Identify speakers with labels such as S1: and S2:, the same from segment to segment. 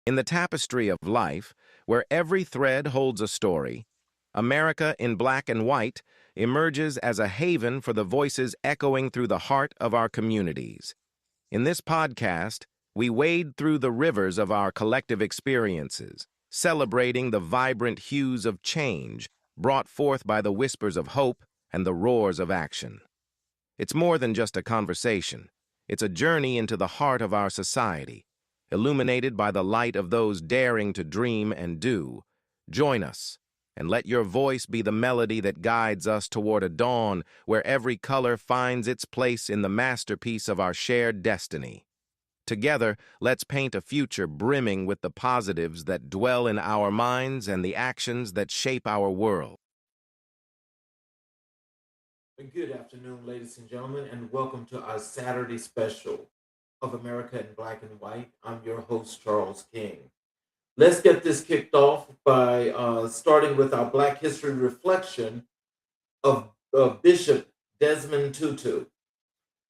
S1: In the tapestry of life, where every thread holds a story, America in Black and White emerges as a haven for the voices echoing through the heart of our communities. In this podcast, we wade through the rivers of our collective experiences, celebrating the vibrant hues of change brought forth by the whispers of hope and the roars of action. It's more than just a conversation. It's a journey into the heart of our society, illuminated by the light of those daring to dream and do. Join us, and let your voice be the melody that guides us toward a dawn where every color finds its place in the masterpiece of our shared destiny. Together, let's paint a future brimming with the positives that dwell in our minds and the actions that shape our world.
S2: Good afternoon, ladies and gentlemen, and welcome to our Saturday special of America in Black and White. I'm your host, Charles King. Let's get this kicked off by starting with our Black History reflection of Bishop Desmond Tutu.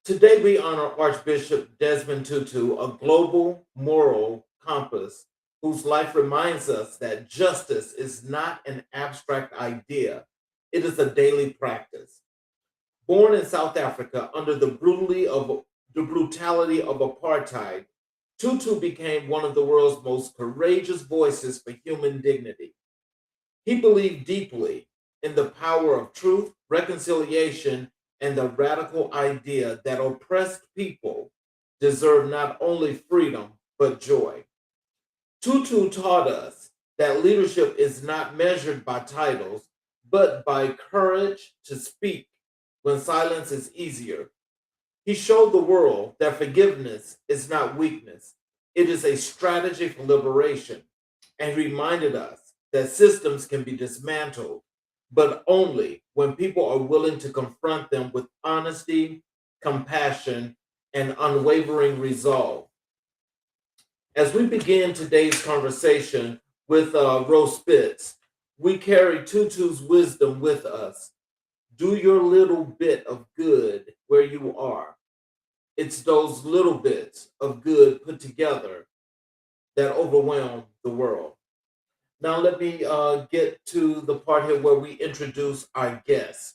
S2: Today, we honor Archbishop Desmond Tutu, a global moral compass whose life reminds us that justice is not an abstract idea, it is a daily practice. Born in South Africa under the brutality of apartheid, Tutu became one of the world's most courageous voices for human dignity. He believed deeply in the power of truth, reconciliation, and the radical idea that oppressed people deserve not only freedom, but joy. Tutu taught us that leadership is not measured by titles, but by courage to speak when silence is easier. He showed the world that forgiveness is not weakness, it is a strategy for liberation, and reminded us that systems can be dismantled, but only when people are willing to confront them with honesty, compassion, and unwavering resolve. As we begin today's conversation with Rose Spitz, we carry Tutu's wisdom with us. Do your little bit of good where you are. It's those little bits of good put together that overwhelm the world. Now, let me get to the part here where we introduce our guests.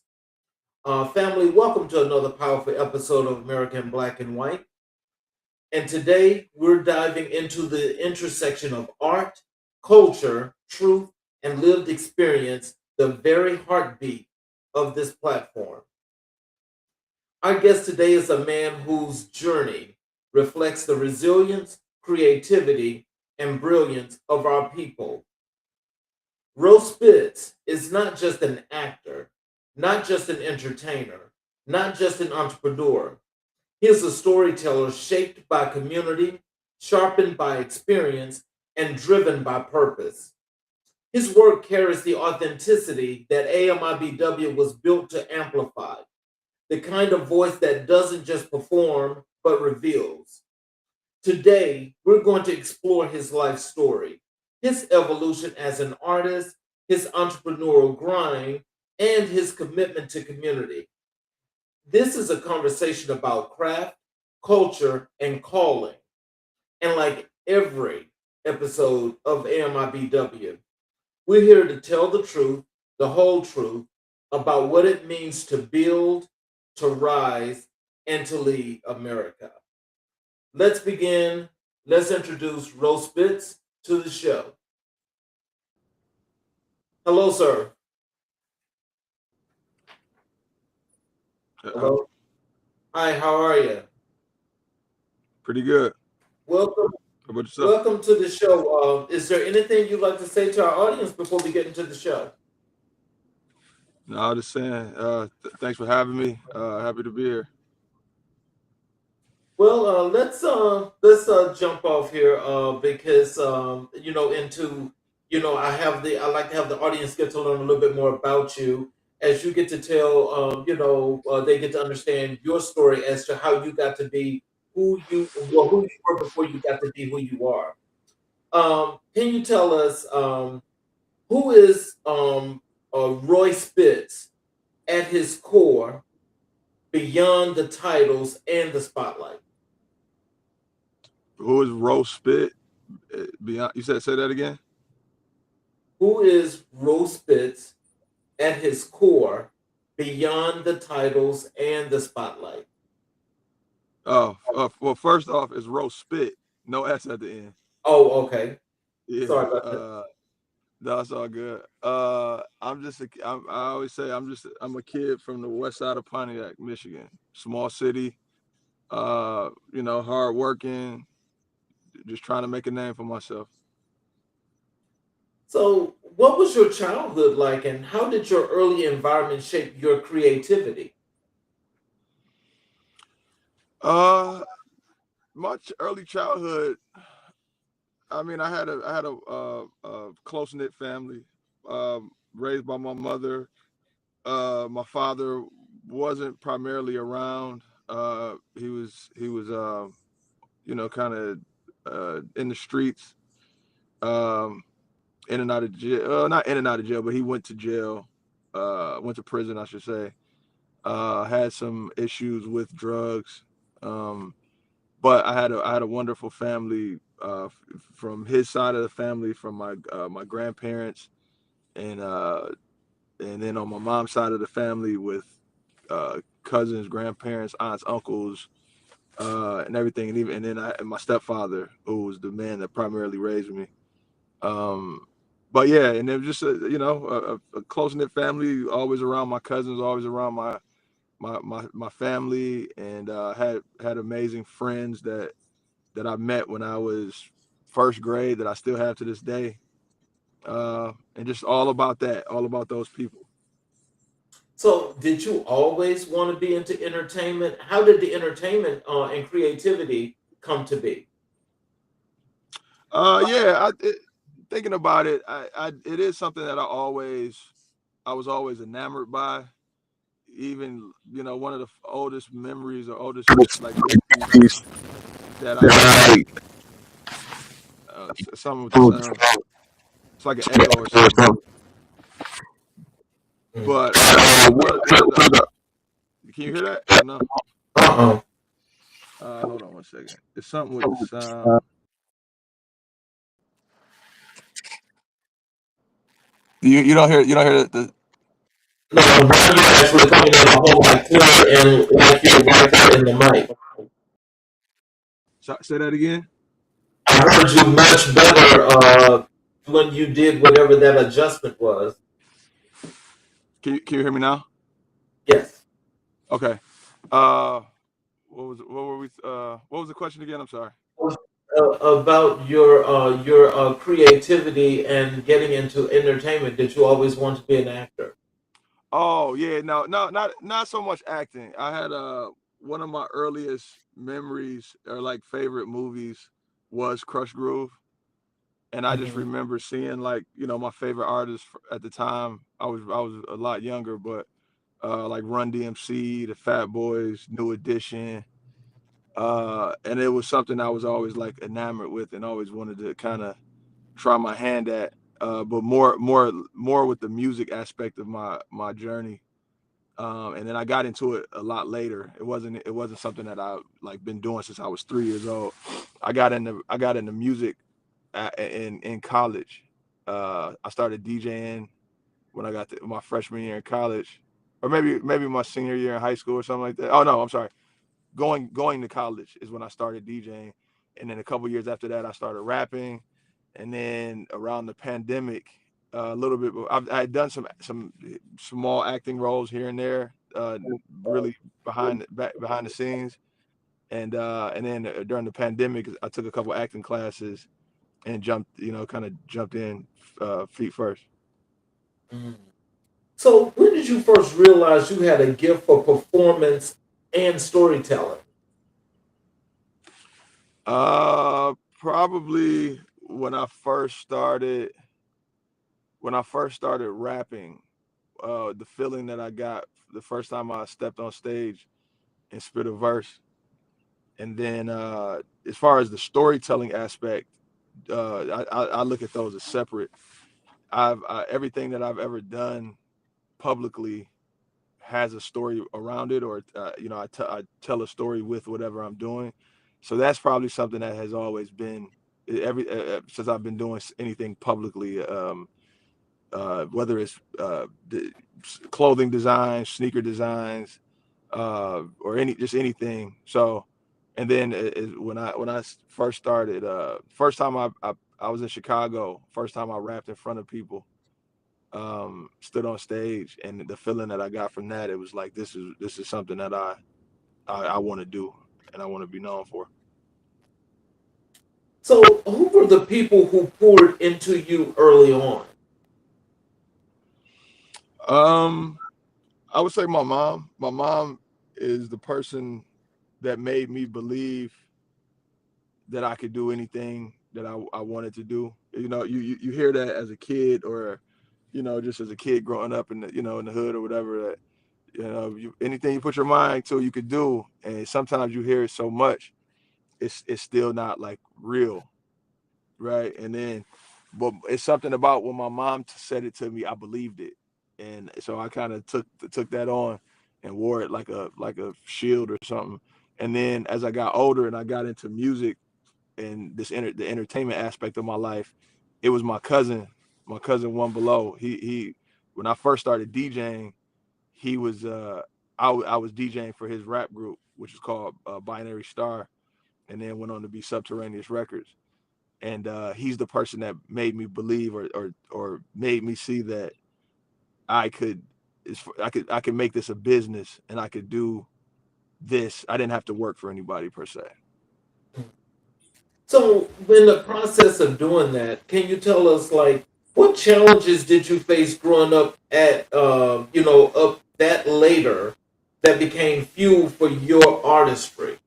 S2: Family, welcome to another powerful episode of American Black and White. And today we're diving into the intersection of art, culture, truth, and lived experience, the very heartbeat of this platform. Our guest today is a man whose journey reflects the resilience, creativity, and brilliance of our people. Rose Spitz is not just an actor, not just an entertainer, not just an entrepreneur. He is a storyteller shaped by community, sharpened by experience, and driven by purpose. His work carries the authenticity that AMIBW was built to amplify, the kind of voice that doesn't just perform, but reveals. Today, we're going to explore his life story, his evolution as an artist, his entrepreneurial grind, and his commitment to community. This is a conversation about craft, culture, and calling. And like every episode of AMIBW, we're here to tell the truth, the whole truth, about what it means to build, to rise, and to lead America. Let's begin. Let's introduce Rose Spitz to the show. Hello, sir.
S3: I'm
S2: Hello. Hi, how are you?
S3: pretty good.
S2: Welcome.
S3: How about yourself?
S2: Welcome to the show. Is there anything you'd like to say to our audience before we get into the show?
S3: No, I'm just saying, thanks for having me. Happy to be here.
S2: Well, let's jump off here because into I like to have the audience get to learn a little bit more about you as you get to tell they get to understand your story as to how you got to be who you were before you got to be who you are. Can you tell us who is Roy Spitz at his core beyond the titles and the spotlight?
S3: Who is Roast Spit? beyond. You said say that again.
S2: Who is Rose Spitz at his core beyond the titles and the spotlight?
S3: Oh, well, first off, it's roast spit, no S at the end.
S2: Oh, okay.
S3: Yeah,
S2: Sorry about that.
S3: that's all good. I always say I'm a kid from the west side of Pontiac, Michigan, small city. Hard working, just trying to make a name for myself.
S2: So, what was your childhood like, and how did your early environment shape your creativity?
S3: Uh, early childhood. I mean, I had a close knit family, raised by my mother. My father wasn't primarily around. He was kind of in the streets, um, in and out of jail. Not in and out of jail, but he went to jail. Went to prison, I should say. Had some issues with drugs. Um, but I had a wonderful family from his side of the family, from my grandparents, and then on my mom's side of the family with cousins, grandparents, aunts, uncles, and everything, and my stepfather, who was the man that primarily raised me. Um, but yeah, and it was just a close knit family, always around my cousins, always around my family, and had amazing friends that I met when I was first grade that I still have to this day, and just all about those people.
S2: So, did you always want to be into entertainment? How did the entertainment and creativity come to be?
S3: Yeah, thinking about it, it is something that I was always enamored by. Even one of the oldest memories or oldest like memories that something with the sound. It's like an echo or something.
S2: Mm.
S3: But one of the can you hear that or no?
S2: Uh-oh.
S3: Hold on one second. It's something with the sound. You don't hear
S2: No, now you actually coming in a whole lot clearer and like you're right there in the mic.
S3: say that again.
S2: I heard you much better when you did whatever that adjustment was.
S3: Can you hear me now?
S2: Yes.
S3: Okay. What was the question again? I'm sorry.
S2: About your creativity and getting into entertainment. Did you always want to be an actor?
S3: Oh yeah, no, not so much acting. I had one of my earliest memories or like favorite movies was Crush Groove, and I just
S2: Hmm.
S3: remember seeing like my favorite artists at the time. I was a lot younger, but like Run DMC, the Fat Boys, New Edition, and it was something I was always like enamored with and always wanted to kind of try my hand at. But more with the music aspect of my journey. And then I got into it a lot later. It wasn't something that I like been doing since I was 3 years old. I got into music in college. I started DJing when I got to my freshman year in college, or maybe my senior year in high school or something like that. Oh no, I'm sorry. Going to college is when I started DJing, and then a couple years after that, I started rapping, and then around the pandemic, a little bit. I had done some small acting roles here and there, really behind the scenes, and then during the pandemic, I took a couple acting classes and kind of jumped in feet first.
S2: Mm. So, when did you first realize you had a gift for performance and storytelling?
S3: Probably when I first started rapping, the feeling that I got the first time I stepped on stage and spit a verse. And then as far as the storytelling aspect, I look at those as separate. Everything that I've ever done publicly has a story around it, or I tell a story with whatever I'm doing. So that's probably something that has always been since I've been doing anything publicly, whether it's clothing designs, sneaker designs, or just anything. So, and then when I first started, first time I was in Chicago, first time I rapped in front of people, stood on stage, and the feeling that I got from that, it was like this is something that I want to do and I want to be known for.
S2: So, who were the people who poured into you early on?
S3: Um, I would say my mom. My mom is the person that made me believe that I could do anything that I wanted to do. You know, you hear that as a kid, or just as a kid growing up in the in the hood or whatever, that anything you put your mind to, you could do. And sometimes you hear it so much, it's still not like real, right? And then, but it's something about when my mom said it to me, I believed it, and so I kind of took that on and wore it like a shield or something. And then as I got older and I got into music and the entertainment aspect of my life, it was my cousin One Below. He when I first started DJing, he was I was DJing for his rap group, which is called Binary Star, and then went on to be Subterraneous Records. And he's the person that made me believe, or made me see that I could I could make this a business, and I could do this. I didn't have to work for anybody per se.
S2: So, in the process of doing that, can you tell us like what challenges did you face growing up at up that later that became fuel for your artistry?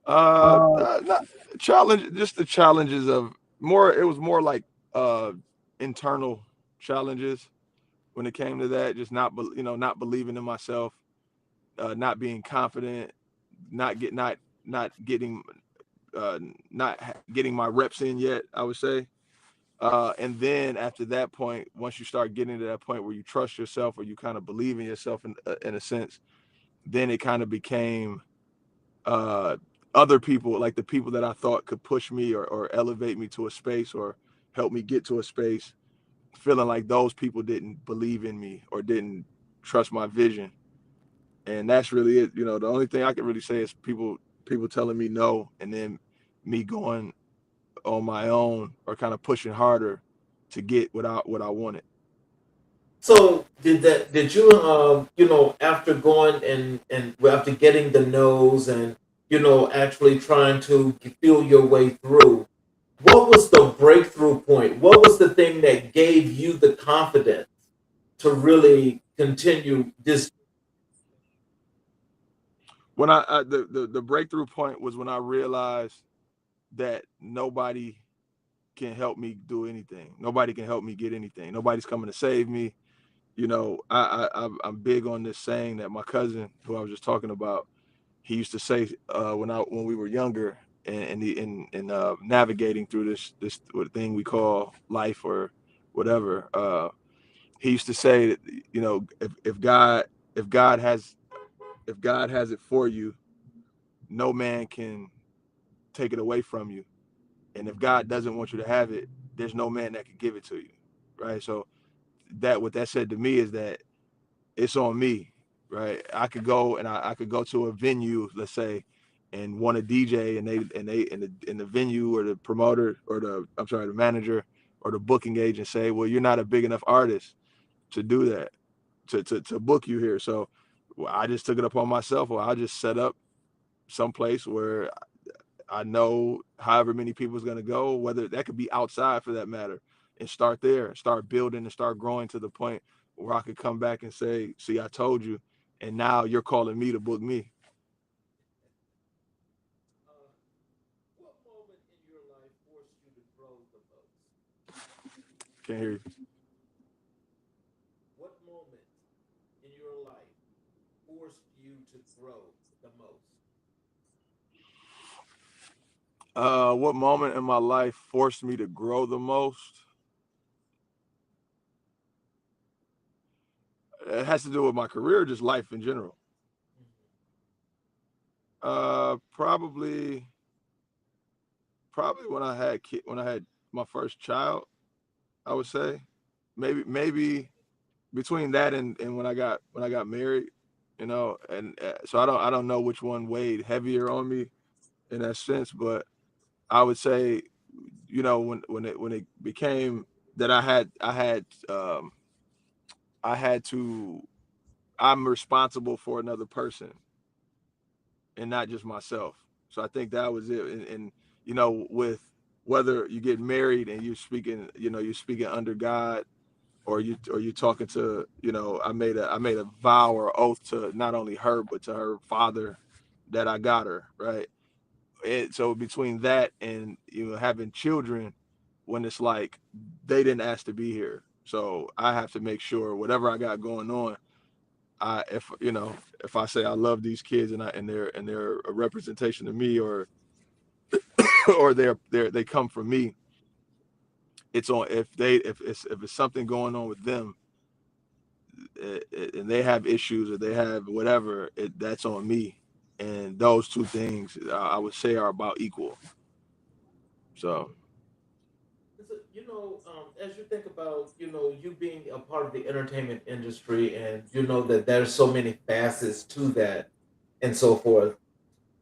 S3: Not challenge, just the challenges of more. It was more like uh, internal challenges when it came to that. Just not believing in myself, not being confident, not get not getting uh, not getting my reps in yet, I would say. And then after that point, once you start getting to that point where you trust yourself, or you kind of believe in yourself in a sense, then it kind of became uh, other people, like the people that I thought could push me, or elevate me to a space, or help me get to a space, feeling like those people didn't believe in me or didn't trust my vision. And that's really it. The only thing I can really say is people telling me no, and then me going on my own, or kind of pushing harder to get what I wanted.
S2: So did you after going and after getting the nose and actually trying to feel your way through, what was the breakthrough point? What was the thing that gave you the confidence to really continue this?
S3: When the breakthrough point was when I realized that nobody can help me do anything. Nobody can help me get anything. Nobody's coming to save me. I'm big on this saying that my cousin, who I was just talking about, he used to say when we were younger, and navigating through this thing we call life, or whatever. He used to say that, if God has if God has it for you, no man can take it away from you. And if God doesn't want you to have it, there's no man that can give it to you. Right. So that what that said to me is that it's on me. Right. I could go, and I could go to a venue, let's say, and want a DJ, and the venue, or the promoter, or the manager, or the booking agent say, well, you're not a big enough artist to do that, to book you here. So I just took it upon myself, or I just set up someplace where I know however many people is going to go, whether that could be outside for that matter, and start there, start building, and start growing to the point where I could come back and say, see, I told you, and now you're calling me to book me.
S2: Uh, what moment in your life forced you to grow the most?
S3: Can't hear you.
S2: What moment in your life forced you to grow the most?
S3: What moment in my life forced me to grow the most? It has to do with my career, just life in general.
S2: Mhm.
S3: Probably Probably when I had my first child, I would say. Maybe between that and when I got married, and so I don't know which one weighed heavier on me in that sense, but I would say, when it became that I had to I'm responsible for another person and not just myself. So I think that was it. And with whether you get married and you're speaking under God, or you talking to, I made a vow or oath to not only her but to her father that I got her, right? And so between that and having children, when it's like they didn't ask to be here, so I have to make sure whatever I got going on, if I say I love these kids and they're a representation of me, or or they come from me, it's on if it's something going on with them, and they have issues or they have whatever, that's on me. And those two things, I would say, are about equal. So
S2: So, as you think about, you being a part of the entertainment industry, and you know that there's so many facets to that and so forth,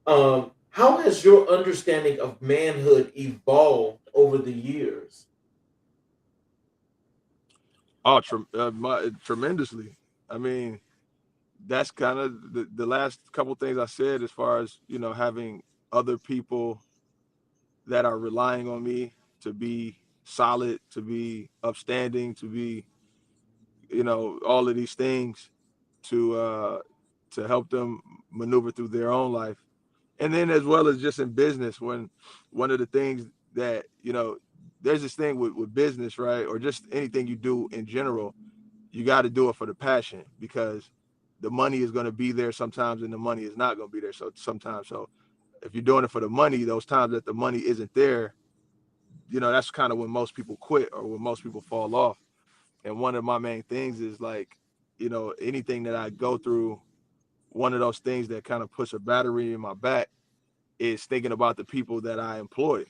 S2: how has your understanding of manhood evolved over the years?
S3: tremendously. I mean, that's kind of the last couple things I said, as far as having other people that are relying on me to be solid, to be upstanding, to be all of these things, to help them maneuver through their own life. And then, as well as just in business, when one of the things that there's this thing with business, right, or just anything you do in general, you got to do it for the passion, because the money is going to be there sometimes and the money is not going to be there so sometimes. So if you're doing it for the money, those times that the money isn't there, that's kind of when most people quit or when most people fall off. And one of my main things is, like, anything that I go through, one of those things that kind of puts a battery in my back is thinking about the people that I employ,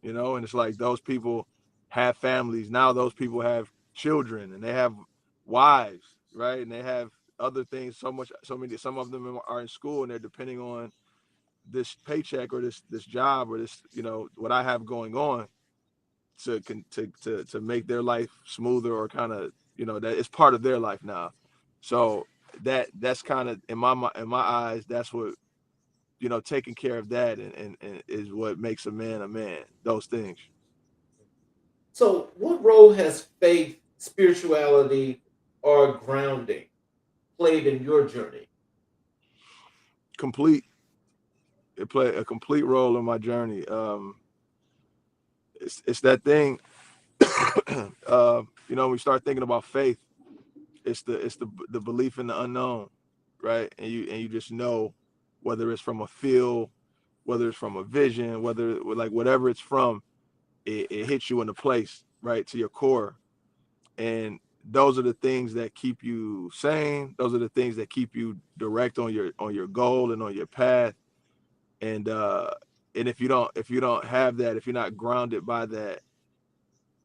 S3: and it's like those people have families now, those people have children, and they have wives, right, and they have other things, so many, some of them are in school, and they're depending on this paycheck or this job or this, what I have going on, to make their life smoother, or kind of, that it's part of their life now. So that's kind of, in my eyes, that's what, taking care of that, and is what makes a man a man. Those things.
S2: So, what role has faith, spirituality, or grounding played in your journey?
S3: Complete. It played a complete role in my journey. It's that thing. When we start thinking about faith, it's the belief in the unknown, right? And you just know, whether it's from a feel, whether it's from a vision, whether, like, whatever it's from, it hits you in a place, right, to your core. And those are the things that keep you sane. Those are the things that keep you direct on your goal and on your path. And if you don't have that, if you're not grounded by that,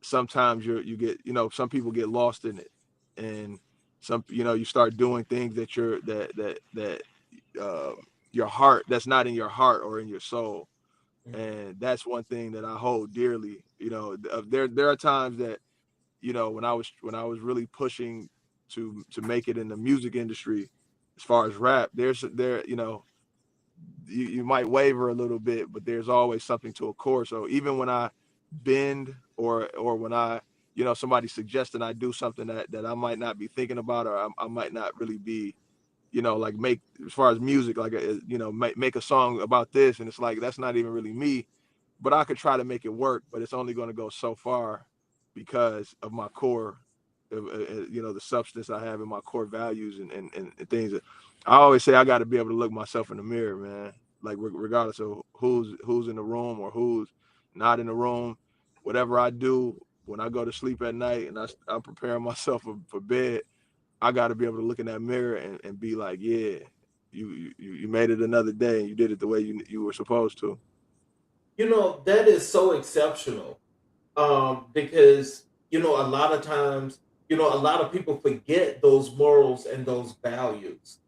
S3: sometimes you get, some people get lost in it. And you start doing things that uh, your heart, that's not in your heart or in your soul.
S2: Mhm.
S3: And that's one thing that I hold dearly. There are times that, when I was really pushing to make it in the music industry, as far as rap, you might waver a little bit, but there's always something to a core. So even when I bend, or when I, somebody suggesting I do something that I might not be thinking about, or I might not really be, like, make, as far as music, like, make a song about this, and it's like, that's not even really me, but I could try to make it work, but it's only going to go so far, because of my core, the substance I have in my core values, and things that I always say, I got to be able to look myself in the mirror, man. Like, regardless of who's in the room or who's not in the room, whatever I do when I go to sleep at night, and I'm preparing myself for bed, I got to be able to look in that mirror, and be like, yeah, you made it another day, and you did it the way you were supposed to.
S2: You know, that is so exceptional. Because a lot of times, a lot of people forget those morals and those values.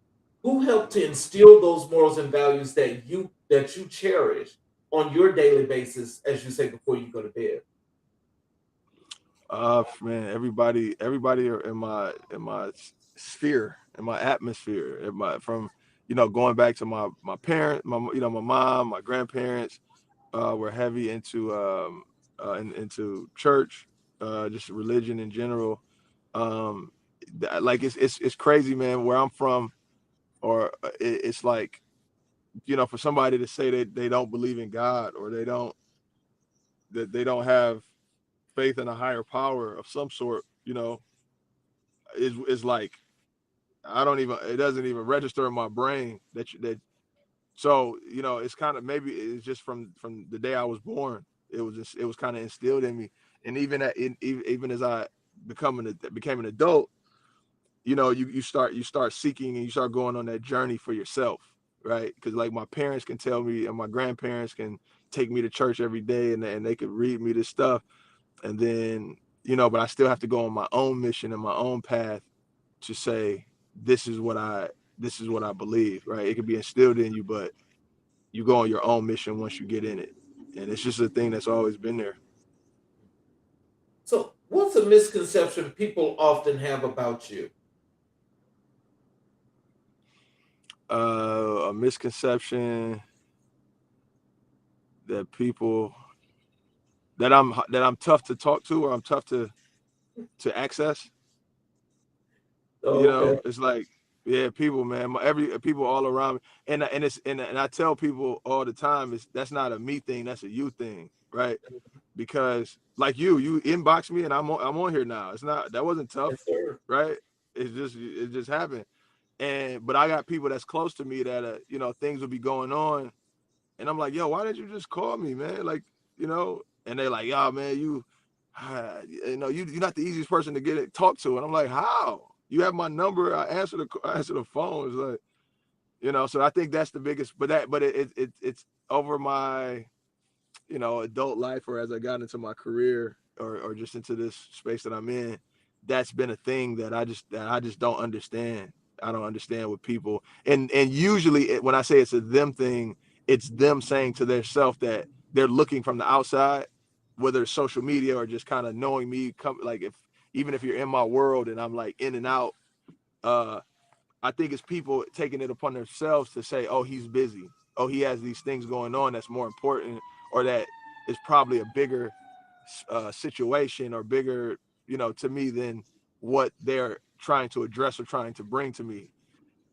S2: Who helped to instill those morals and values that you cherish on your daily basis, as you say, before you go to bed?
S3: Man, everybody are in my sphere, in my atmosphere, in my from going back to my parent, my mom, my grandparents were heavy into into church, just religion in general. Um, like it's crazy, man. Where I'm from, or it's like for somebody to say that they don't believe in God, or they don't have faith in a higher power of some sort, is like I don't even it doesn't even register in my brain that so it's kind of maybe it's just from the day I was born. It was kind of instilled in me, and even as I became an adult, you start seeking and you start going on that journey for yourself, right? Because like my parents can tell me and my grandparents can take me to church every day, and they could read me this stuff, and then but I still have to go on my own mission and my own path to say this is what I this is what I believe, right? It can be instilled in you, but you go on your own mission once you get in it, and it's just a thing that's always been there.
S2: So, what's a misconception people often have about you?
S3: A misconception that people that I'm tough to talk to, or I'm tough to access.
S2: Oh, okay.
S3: It's like, yeah, people, man, every people all around me, and I tell people all the time, that's not a me thing, that's a you thing, right? Because like you inbox me and I'm on here now. It's not that wasn't tough,
S2: Yes, sir.
S3: right? It just happened. But I got people that's close to me that things will be going on, and I'm like, yo, why didn't you just call me, man? Like, and they're like, yo, man, you're not the easiest person to get it talk to, and I'm like, how? You have my number. I answer the phone. It's like, so I think that's the biggest. It's over my adult life, or as I got into my career, or just into this space that I'm in, that's been a thing that I just don't understand. I don't understand with people, and usually when I say it's a them thing, it's them saying to their self that they're looking from the outside, whether it's social media or just kind of knowing me, come like if even if you're in my world and I'm like in and out, uh I think it's people taking it upon themselves to say, oh, he's busy. Oh, he has these things going on that's more important, or that is probably a bigger situation, or bigger, to me than what they're trying to address or trying to bring to me.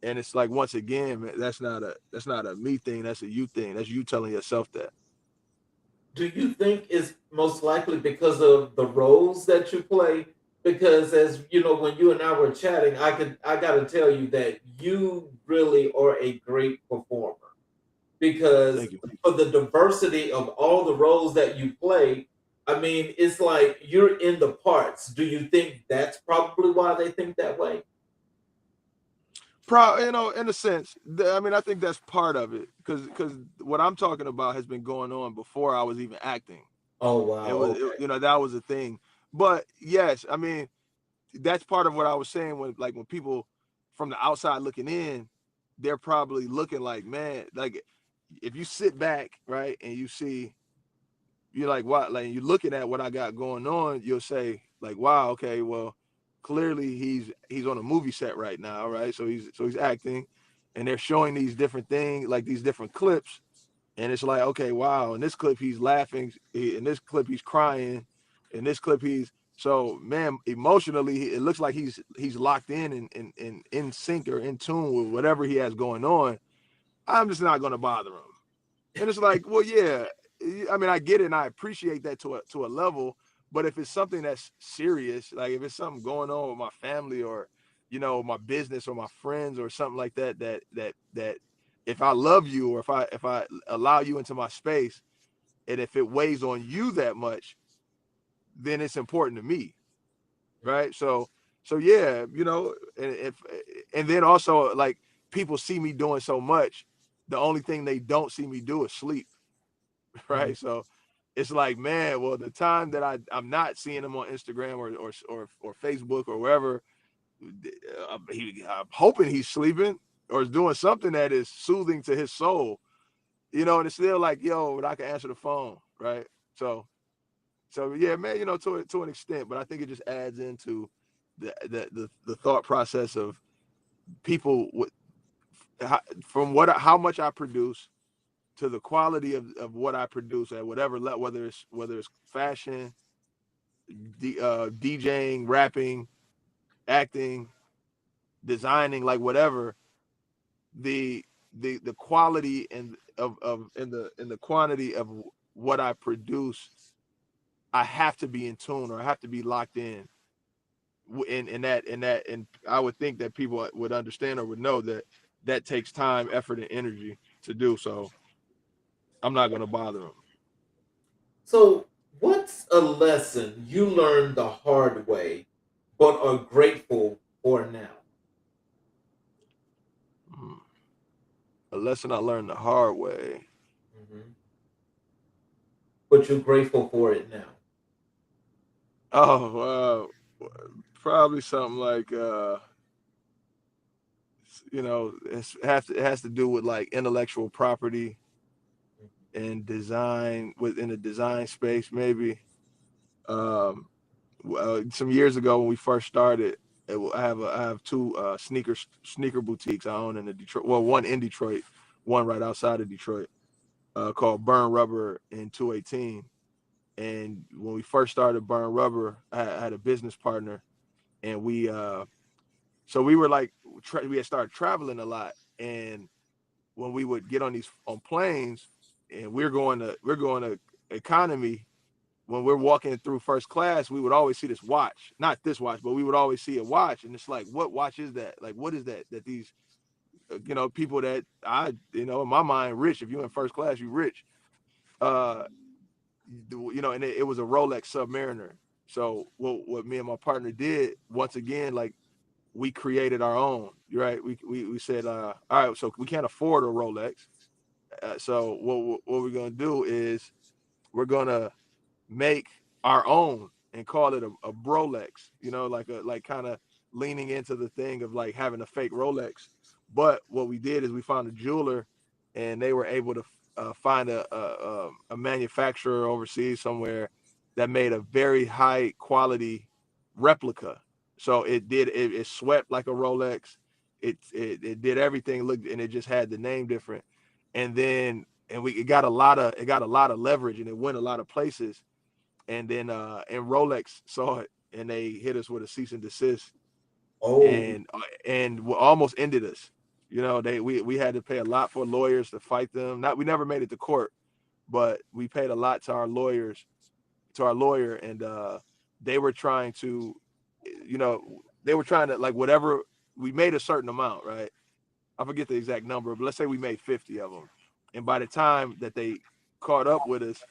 S3: And it's like, once again, man, that's not a me thing. That's a you thing. That's you telling yourself that.
S2: Do you think it's most likely because of the roles that you play? Because as you know, when you and I were chatting, I got to tell you that you really are a great performer. Because
S3: Thank you.
S2: for the diversity of all the roles that you play, I mean, it's like you're in the parts. Do you think that's probably why they think that way?
S3: In a sense, I mean, I think that's part of it, because what I'm talking about has been going on before I was even acting.
S2: Oh wow, okay.
S3: That was a thing. But yes, I mean, that's part of what I was saying, when people from the outside looking in, they're probably looking like, man, like if you sit back, right, and you see, you're like, what, like you're looking at what I got going on, you'll say like, wow, okay, well, clearly he's on a movie set right now, right? So he's acting, and they're showing these different things, like these different clips, and it's like, okay, wow, in this clip he's laughing, in this clip he's crying, in this clip he's so, man, emotionally it looks like he's locked and in sync or in tune with whatever he has going on. I'm just not going to bother him. And it's like, well, yeah, I mean, I get it and I appreciate that to a level, but if it's something that's serious, like if it's something going on with my family, or my business or my friends or something like that if I love you, or if I allow you into my space, and if it weighs on you that much, then it's important to me, right? So yeah, and then also, like, people see me doing so much, the only thing they don't see me do is sleep. right? So it's like, man, well, the time that I'm not seeing him on Instagram or Facebook or wherever, I'm hoping he's sleeping or is doing something that is soothing to his soul, you know. And it's still like, yo, but I can answer the phone, right? So yeah, man, you know, to an extent, but I think it just adds into the thought process of people from how much I produce to the quality of what I produce at whatever level, whether it's fashion, DJing, rapping, acting, designing, like whatever, the the quality and the quantity of what I produce, I have to be in tune, or I have to be locked in and I would think that people would understand or would know that that takes time, effort, and energy to do. So I'm not gonna bother them.
S2: So, what's a lesson you learned the hard way, but are grateful for now?
S3: A lesson I learned the hard way.
S2: Hmm. But you're grateful for it now.
S3: Oh, probably something like you know, it has to do with like intellectual property and design within the design space, maybe. Um, some years ago when we first started, I have two sneaker boutiques I own in the Detroit. Well, one in Detroit, one right outside of Detroit, called Burn Rubber in 218. And when we first started Burn Rubber, I had a business partner, and so we were like, we had started traveling a lot, and when we would get on planes, and we're going to economy, when we're walking through first class, we would always see this watch, not this watch, but we would always see a watch, and it's like, what watch is that? Like, what is that these you know, people that you know, in my mind, rich. If you're in first class, you rich. uh you know, and it was a Rolex Submariner. So what me and my partner did, once again, like, we created our own, right? We said, all right, so we can't afford a Rolex. So what we're gonna do is we're gonna make our own and call it a Brolex, you know, like kind of leaning into the thing of like having a fake Rolex. But what we did is we found a jeweler, and they were able to find a manufacturer overseas somewhere that made a very high quality replica. So it swept like a Rolex. It did everything, looked, and it just had the name different. And then it got a lot of leverage, and it went a lot of places. And then and Rolex saw it, and they hit us with a cease and desist,
S2: Oh,
S3: and almost ended us. You know, we had to pay a lot for lawyers to fight them. Not We never made it to court, but we paid a lot to our lawyer, and they were trying to, you know, they were trying to, like, whatever, we made a certain amount, right? I forget the exact number, but let's say we made 50 of them, and by the time that they caught up with us,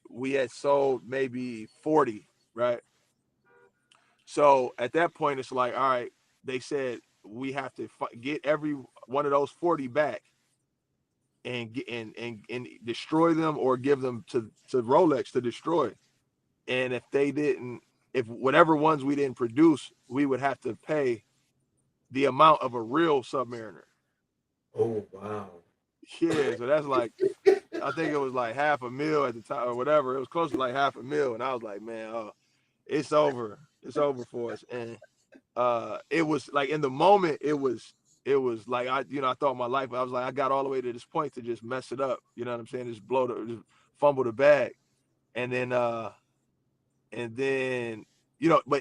S3: we had sold maybe 40, right? So at that point, it's like, all right, they said we have to get every one of those 40 back, and get and destroy them, or give them to Rolex to destroy. And if whatever ones we didn't produce, we would have to pay the amount of a real Submariner.
S2: oh, wow.
S3: Yeah, so that's like, I think it was like half a mil at the time or whatever. It was close to like half a mil, and I was like, man, oh, it's over. It's over for us. And it was like, in the moment, it was like, I thought my life. I was like, I got all the way to this point to just mess it up. You know what I'm saying? Just fumble the bag, and then but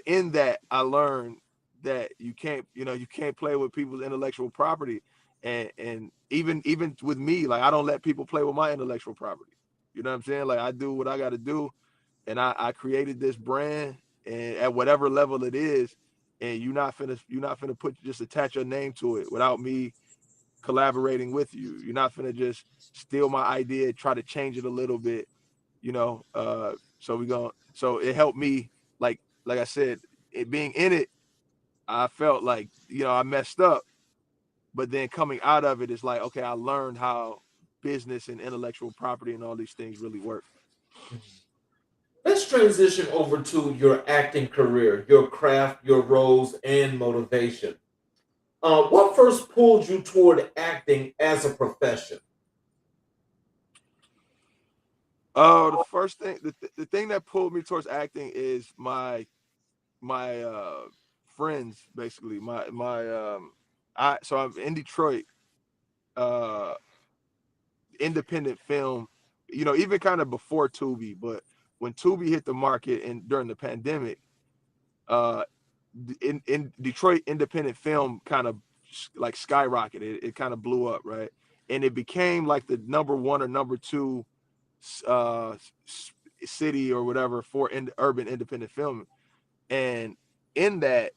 S3: in that, I learned that you can't play with people's intellectual property, and even with me, like, I don't let people play with my intellectual property. You know what I'm saying? Like, I do what I got to do, and I created this brand, and at whatever level it is, and you're not finna just attach your name to it without me collaborating with you. You're not finna just steal my idea, try to change it a little bit, you know. So it helped me, like I said, it being in it, I felt like, I messed up, but then coming out of it is like, okay, I learned how business and intellectual property and all these things really work.
S2: Mhm. Let's transition over to your acting career, your craft, your roles, and motivation. What first pulled you toward acting as a profession?
S3: The first thing, the thing that pulled me towards acting is my friends, basically. So I'm in Detroit, uh, independent film, even kind of before Tubi, but when Tubi hit the market and during the pandemic, uh, in Detroit, independent film kind of like skyrocketed. It kind of blew up, right? And it became like the number one or number two uh, city or whatever for urban independent film. And in that,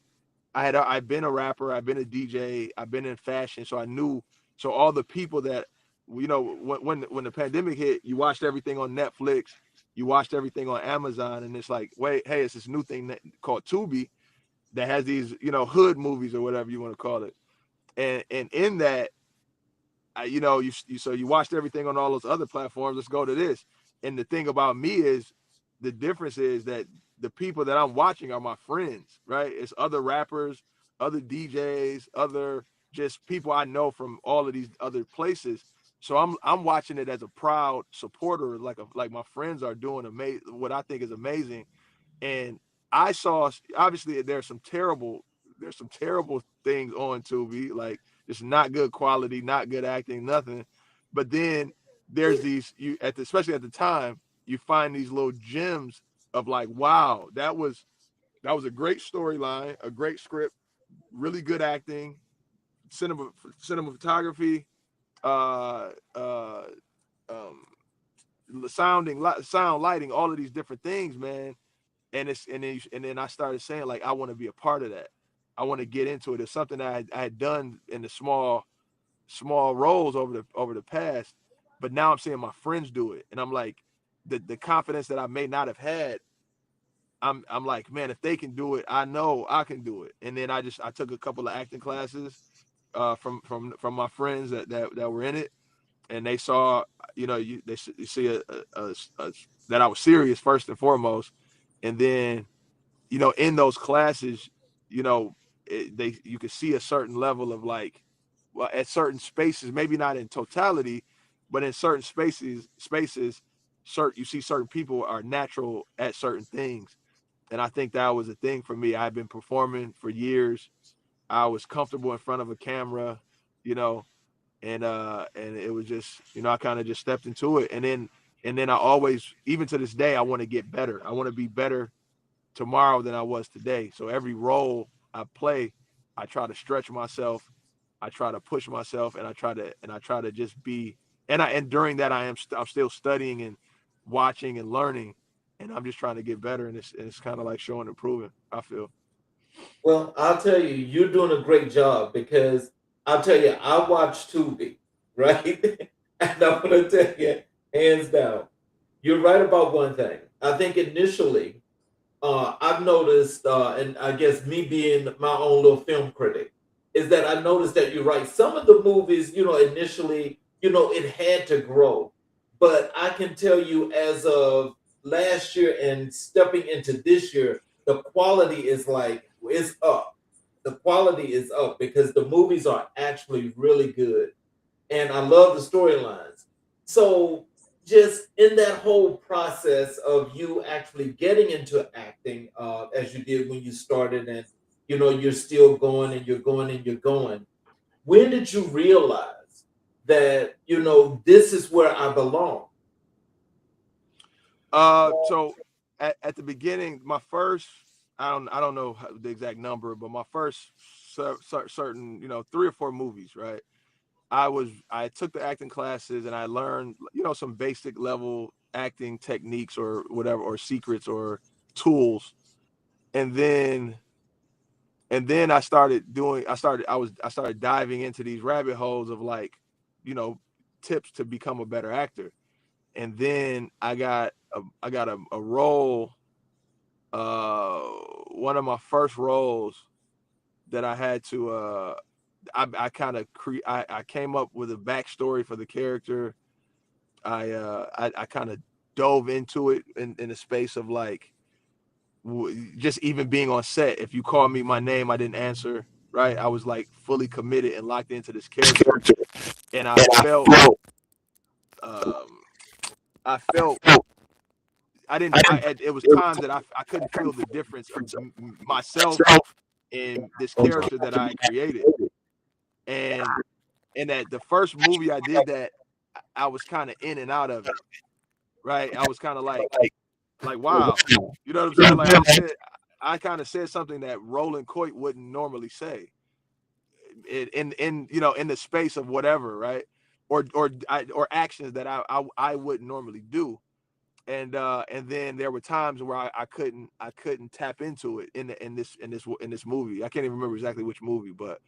S3: I've been a rapper, I've been a DJ, I've been in fashion, so I knew. So all the people that when the pandemic hit, you watched everything on Netflix, you watched everything on Amazon, and it's like, wait, hey, it's this new thing called Tubi that has these hood movies or whatever you want to call it, and in that, so you watched everything on all those other platforms. Let's go to this. And the thing about me is, the difference is that the people that I'm watching are my friends, right? It's other rappers, other DJs, other just people I know from all of these other places. So I'm watching it as a proud supporter, like my friends are doing what I think is amazing. And I saw, obviously there's some terrible things on Tubi, like just not good quality, not good acting, nothing. But then there's these, especially at the time, you find these little gems of like, wow, that was a great storyline, a great script, really good acting, cinematography, uh, uh, um, sound, lighting, all of these different things, man. And then I started saying, like, I want to be a part of that. I want to get into it. It's something that I had done in the small roles over the past, but now I'm seeing my friends do it, and I'm like, the confidence that I may not have had. I'm like, man, if they can do it, I know I can do it. And then I took a couple of acting classes from my friends that were in it, and they saw, they see a that I was serious first and foremost, and then in those classes, you could see a certain level of like, well, at certain spaces, maybe not in totality, but in certain spaces, you see certain people are natural at certain things. And I think that was a thing for me. I've been performing for years. I was comfortable in front of a camera, you know, and it was just, I kind of just stepped into it. And then I always, even to this day, I want to get better. I want to be better tomorrow than I was today. So every role I play, I try to stretch myself, I try to push myself, and I try to just be. And during that, I'm still studying and watching and learning, and I'm just trying to get better. And it's kind of like showing and proving, I feel.
S2: Well, I'll tell you, you're doing a great job because I'll tell you, I watch Tubi, right? And I'm going to tell you, hands down, you're right about one thing. I think initially, I've noticed, and I guess me being my own little film critic, is that I noticed that you're right. Some of the movies, initially, it had to grow. But I can tell you, as of last year and stepping into this year, the quality is like, it's up. The quality is up because the movies are actually really good, and I love the storylines. So, just in that whole process of you actually getting into acting, as you did when you started, and you're still going and you're going and you're going. When did you realize that this is where I belong?
S3: So at the beginning, my first, I don't know the exact number, but my first certain, 3 or 4 movies, right? I took the acting classes and I learned, some basic level acting techniques or whatever, or secrets or tools. And then I started diving into these rabbit holes of like, you know, tips to become a better actor. And then I got a role, uh one of my first roles that I had to I kind of I came up with a backstory for the character. I kind of dove into it in the space of like just even being on set. If you called me my name, I didn't answer. Right, I was like fully committed and locked into this character, and um, I felt I didn't. It was times that I couldn't feel the difference of myself in this character that I created, and that the first movie I did that, I was kind of in and out of it. Right, I was kind of like wow, you know what I'm saying? Like I kind of said something that Roland Coit wouldn't normally say in you know in the space of whatever, right? Or actions that I wouldn't normally do. And then there were times where I couldn't tap into it in this movie. I can't even remember exactly which movie, but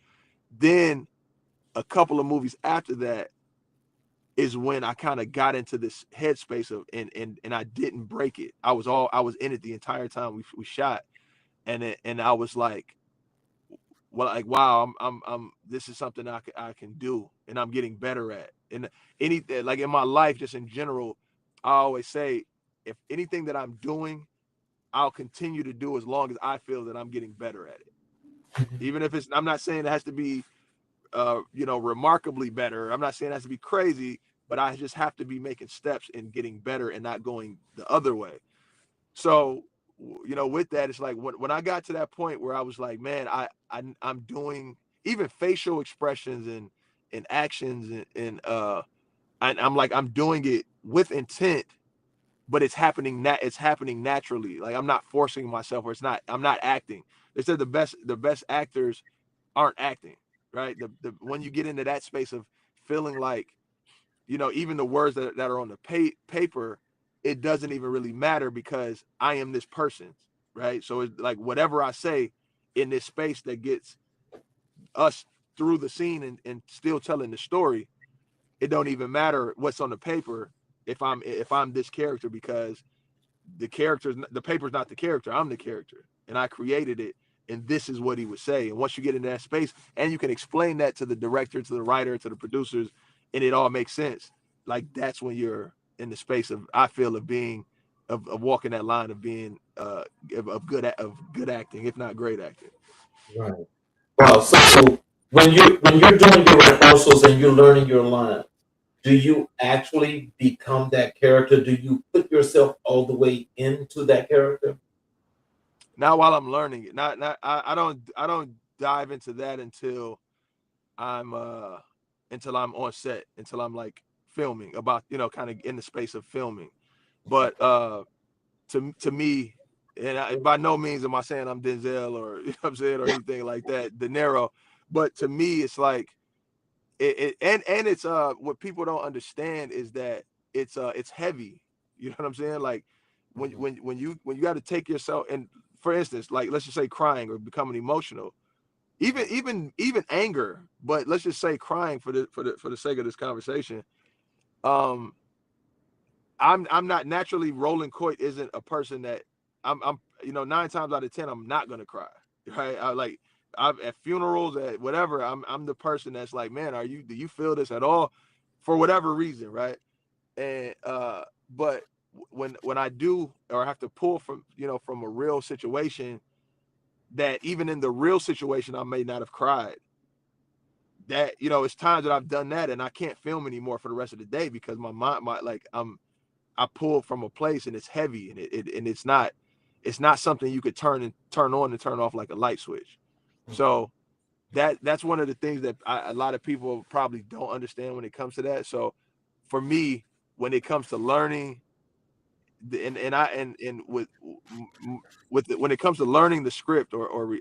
S3: then a couple of movies after that is when I kind of got into this headspace of and I didn't break it. I was in it the entire time we shot, and I was like, well, like wow, I'm this is something I can do, and I'm getting better at. And anything like in my life, just in general, I always say if anything that I'm doing, I'll continue to do as long as I feel that I'm getting better at it. Even if it's, I'm not saying it has to be, you know, remarkably better. I'm not saying it has to be crazy, but I just have to be making steps in getting better and not going the other way. So, you know, with that, it's like when I got to that point where I was like, man, I'm doing even facial expressions and actions I'm like, I'm doing it with intent, but it's happening naturally. Like I'm not forcing myself, or I'm not acting. They said the best actors aren't acting, right? The when you get into that space of feeling like, you know, even the words that are on the paper, it doesn't even really matter because I am this person, right? So it's like whatever I say in this space that gets us through the scene and still telling the story, it don't even matter what's on the paper if I'm this character, because the paper's not the character. I'm the character, and I created it, and this is what he would say. And once you get into that space, and you can explain that to the director, to the writer, to the producers, and it all makes sense. Like that's when you're in the space of, I feel, of being of walking that line of being of good acting, if not great acting.
S2: Right. Wow. So when you're doing your rehearsals and you're learning your line, do you actually become that character? Do you put yourself all the way into that character?
S3: Now while I'm learning it, not I don't dive into that I'm uh until I'm on set, until I'm like filming, about, you know, kind of in the space of filming. But to me, and by no means am I saying I'm Denzel or you know what I'm saying, or anything like that, De Niro, but to me it's like and it's what people don't understand is that it's heavy. You know what I'm saying? Like
S2: Mhm.
S3: when you got to take yourself, and for instance, like let's just say crying or becoming emotional, even anger, but let's just say crying for the sake of this conversation. um I'm not naturally, Roland Coit isn't a person that I'm you know, 9 times out of 10 I'm not gonna cry, right? I'm at funerals, at whatever, I'm the person that's like, man, do you feel this at all, for whatever reason, right? And but when I do, or have to pull from, you know, from a real situation, that even in the real situation I may not have cried, that, you know, it's times that I've done that and I can't film anymore for the rest of the day because my mind, like I pull from a place and it's heavy, and it's not something you could turn on and turn off like a light switch. So that's one of the things that a lot of people probably don't understand when it comes to that. So for me, when it comes to learning, and when it comes to learning the script, or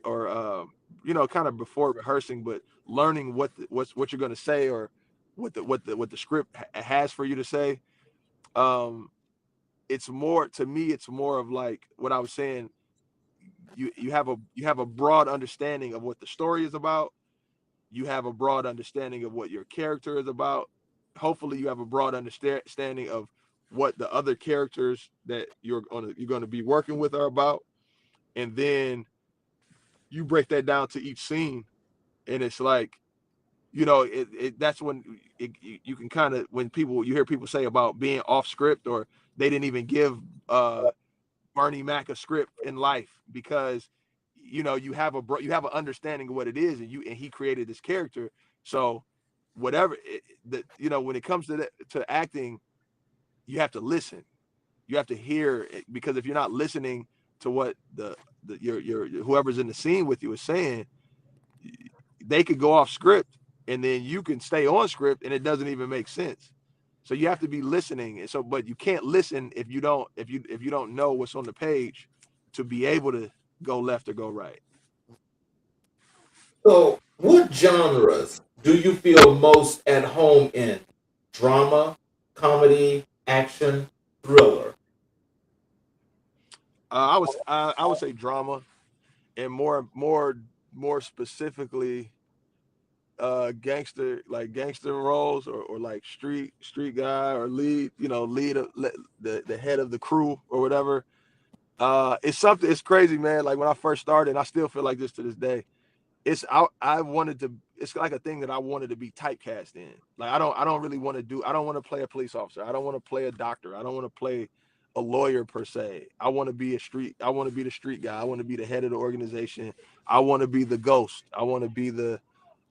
S3: you know, kind of before rehearsing, but learning what you're going to say, or what the script has for you to say, um it's more, to me it's more of like what I was saying. You have a broad understanding of what the story is about. You have a broad understanding of what your character is about. Hopefully you have a broad understanding of what the other characters that you're going to be working with are about. And then you break that down to each scene, and it's like you know, that's when you can kind of, when you hear people say about being off script, or they didn't even give Bernie Mac a script in life, because you know you have an understanding of what it is, and he created this character. So whatever you know, when it comes to acting, you have to listen, you have to hear it, because if you're not listening to what your whoever's in the scene with you is saying, they could go off script, and then you can stay on script and it doesn't even make sense. So you have to be listening. And so, but you can't listen if you don't know what's on the page to be able to go left or go right.
S2: So, what genres do you feel most at home in? Drama, comedy, action, thriller?
S3: I would say drama, and more specifically gangster roles, or like street guy, or lead the head of the crew or whatever. It's crazy, man. Like when I first started, and I still feel like this to this day. I wanted to, it's like a thing that I wanted to be typecast in. Like I don't really want to do, I don't want to play a police officer. I don't want to play a doctor. I don't want to play a lawyer per se. I want to be the street guy. I want to be the head of the organization. I want to be the ghost. I want to be the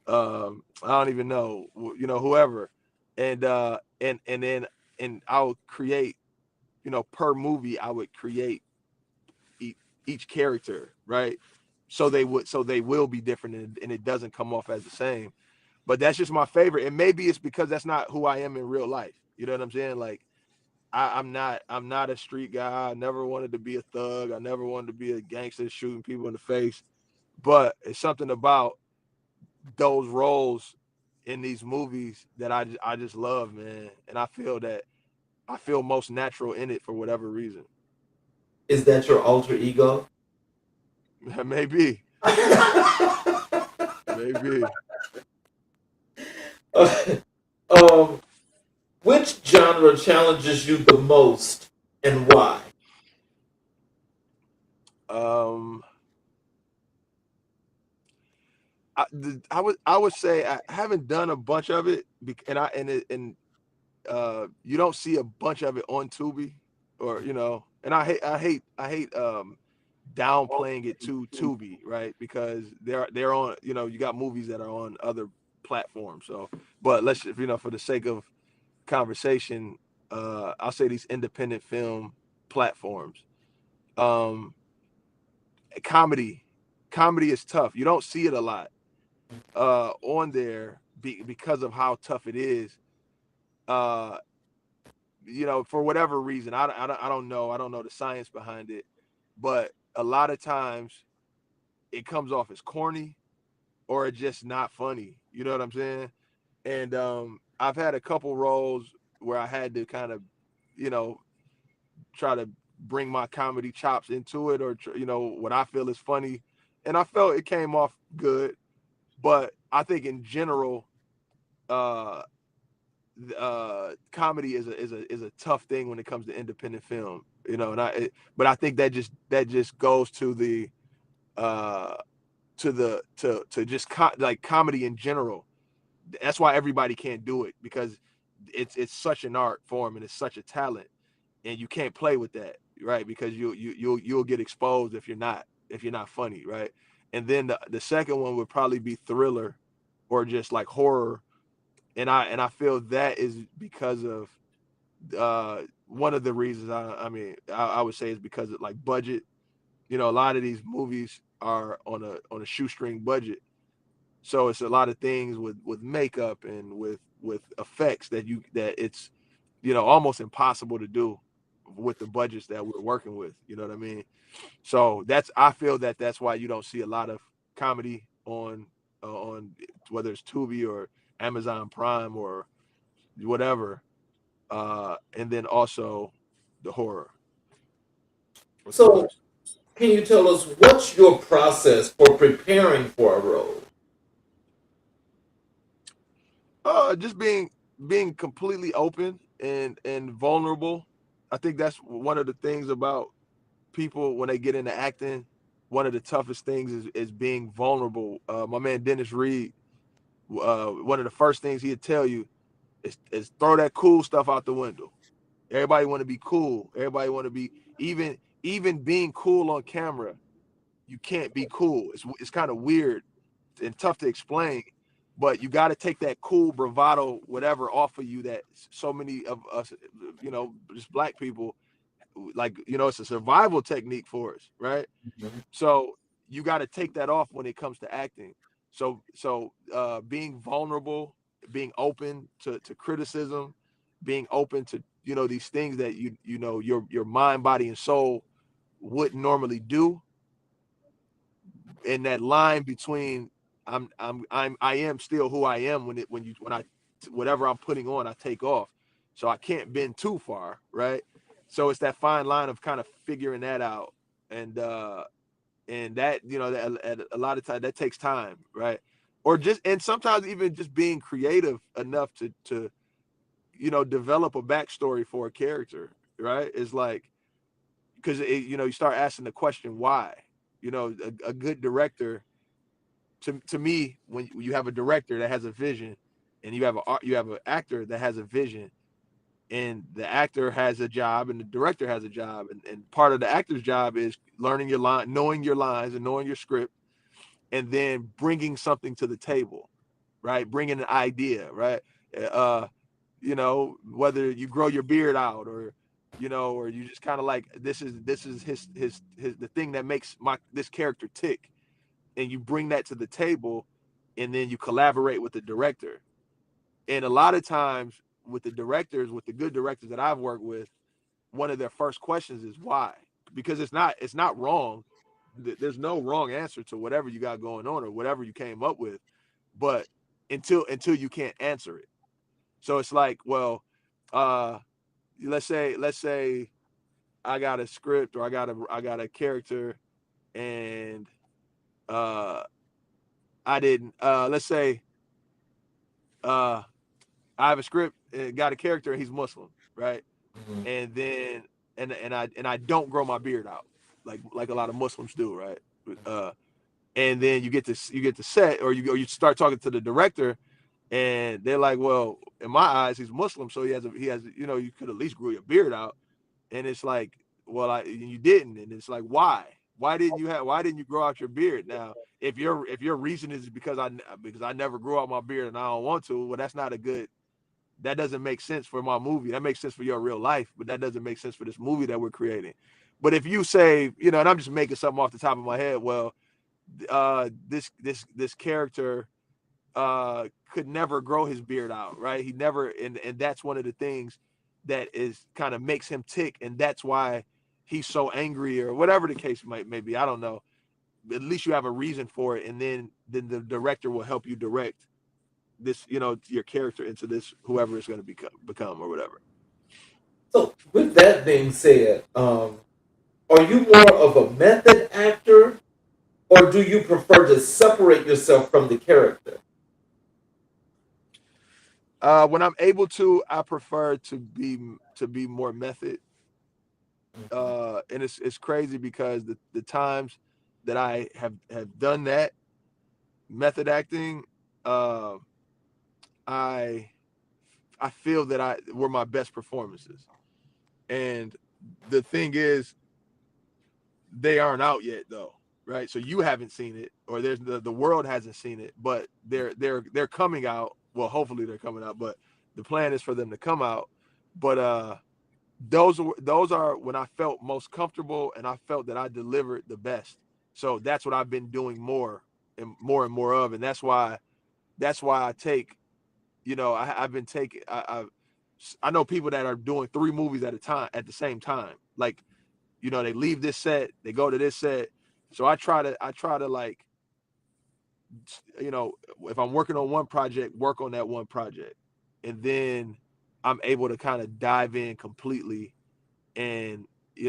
S3: I don't even know, whoever. And then I'll create, per movie I would create each character, right? So they will be different, and it doesn't come off as the same. But that's just my favorite. And maybe it's because that's not who I am in real life. You know what I'm saying? Like I'm not a street guy. I never wanted to be a thug. I never wanted to be a gangster shooting people in the face. But it's something about those roles in these movies that I just love, man. And I feel most natural in it for whatever reason.
S2: Is that your alter ego?
S3: Maybe. Maybe.
S2: um, which genre challenges you the most and why?
S3: Um I would say I haven't done a bunch of it, you don't see a bunch of it on Tubi, or and I hate downplaying it to Tubi, right? Because they're on, you got movies that are on other platforms. So, but let's, for the sake of conversation, I'll say these independent film platforms. Um, comedy, comedy is tough. You don't see it a lot on there, because of how tough it is. Uh, for whatever reason, I don't know. I don't know the science behind it, but a lot of times it comes off as corny, or it's just not funny. You know what I'm saying? And I've had a couple roles where I had to kind of, you know, try to bring my comedy chops into it, or what I feel is funny, and I felt it came off good. But I think in general, uh, comedy is a tough thing when it comes to independent film. But I think that just goes to the uh, to just like comedy in general. That's why everybody can't do it, because it's such an art form, and it's such a talent, and you can't play with that, right? Because you'll get exposed if you're not funny, right? And then the second one would probably be thriller, or just like horror, and I feel that is because of one of the reasons. I would say is because of like budget. A lot of these movies are on a shoestring budget, so it's a lot of things with makeup and with effects that it's almost impossible to do with the budgets that we're working with. You know what I mean? So I feel that's why you don't see a lot of comedy on whether it's Tubi or Amazon Prime or whatever, and then also the horror. What's the
S2: So,
S3: question?
S2: can you tell us what's your process for preparing for a role?
S3: Just being completely open and vulnerable. I think that's one of the things about people when they get into acting. One of the toughest things is being vulnerable. My man Dennis Reed one of the first things he'd tell you is throw that cool stuff out the window. Everybody want to be cool. Everybody want to be even being cool on camera. You can't be cool. It's kind of weird and tough to explain, but you got to take that cool bravado whatever off of you that so many of us, just black people, like, it's a survival technique for us, right?
S2: Mm-hmm.
S3: So you got to take that off when it comes to acting. So being vulnerable, being open to criticism, being open to these things that your mind, body, and soul wouldn't normally do. And that line between I am still who I am when I whatever I'm putting on, I take off. So I can't bend too far, right? So it's that fine line of kind of figuring that out. And that, that a lot of times that takes time, right? Or and sometimes even just being creative enough to develop a backstory for a character, right? It's like, because you start asking the question why. A good director, to me, when you have a director that has a vision, and you have an actor that has a vision, and the actor has a job and the director has a job, and part of the actor's job is learning your line, knowing your lines and knowing your script, and then bringing something to the table, right? Bringing an idea, right? uh Whether you grow your beard out, or or you just kind of like, this is his the thing that makes this character tick, and you bring that to the table, and then you collaborate with the director. And a lot of times with the good directors that I've worked with, one of their first questions is why. Because it's not wrong. There's no wrong answer to whatever you got going on or whatever you came up with, but until you can't answer it. So it's like, well, let's say I got a script, or I got a character, and I didn't, let's say I have a script and got a character and he's Muslim, right?
S2: Mm-hmm.
S3: And then I don't grow my beard out like a lot of Muslims do, right? And then you get to set, or you start talking to the director, and they're like, well, in my eyes, he's Muslim, so he has you could at least grow your beard out. And it's like, well, you didn't, and it's like, why? Why didn't you grow out your beard? Now, if your reason is because I never grew out my beard and I don't want to, well, that doesn't make sense for my movie. That makes sense for your real life, but that doesn't make sense for this movie that we're creating. But if you say, and I'm just making something off the top of my head, well, this character could never grow his beard out, right? He never, and that's one of the things that is kind of makes him tick, and that's why he's so angry, or whatever the case may be. I don't know. At least you have a reason for it, and then the director will help you direct this, your character into this, whoever it's going to become or whatever.
S2: So, with that being said, are you more of a method actor, or do you prefer to separate yourself from the character?
S3: When I'm able to, I prefer to be more method. And it's crazy because the times that I have done that method acting, uh, I feel that I were my best performances. And the thing is, they aren't out yet though, right? So you haven't seen it, or there's the world hasn't seen it, but they're coming out. Well, hopefully they're coming out, but the plan is for them to come out. But those are when I felt most comfortable and I felt that I delivered the best. So that's what I've been doing more and more of, and that's why I take, I've been taking, I know people that are doing 3 movies at a time at the same time. Like, they leave this set, they go to this set. So I try to like, if I'm working on one project, work on that one project, and then I'm able to kind of dive in completely. And and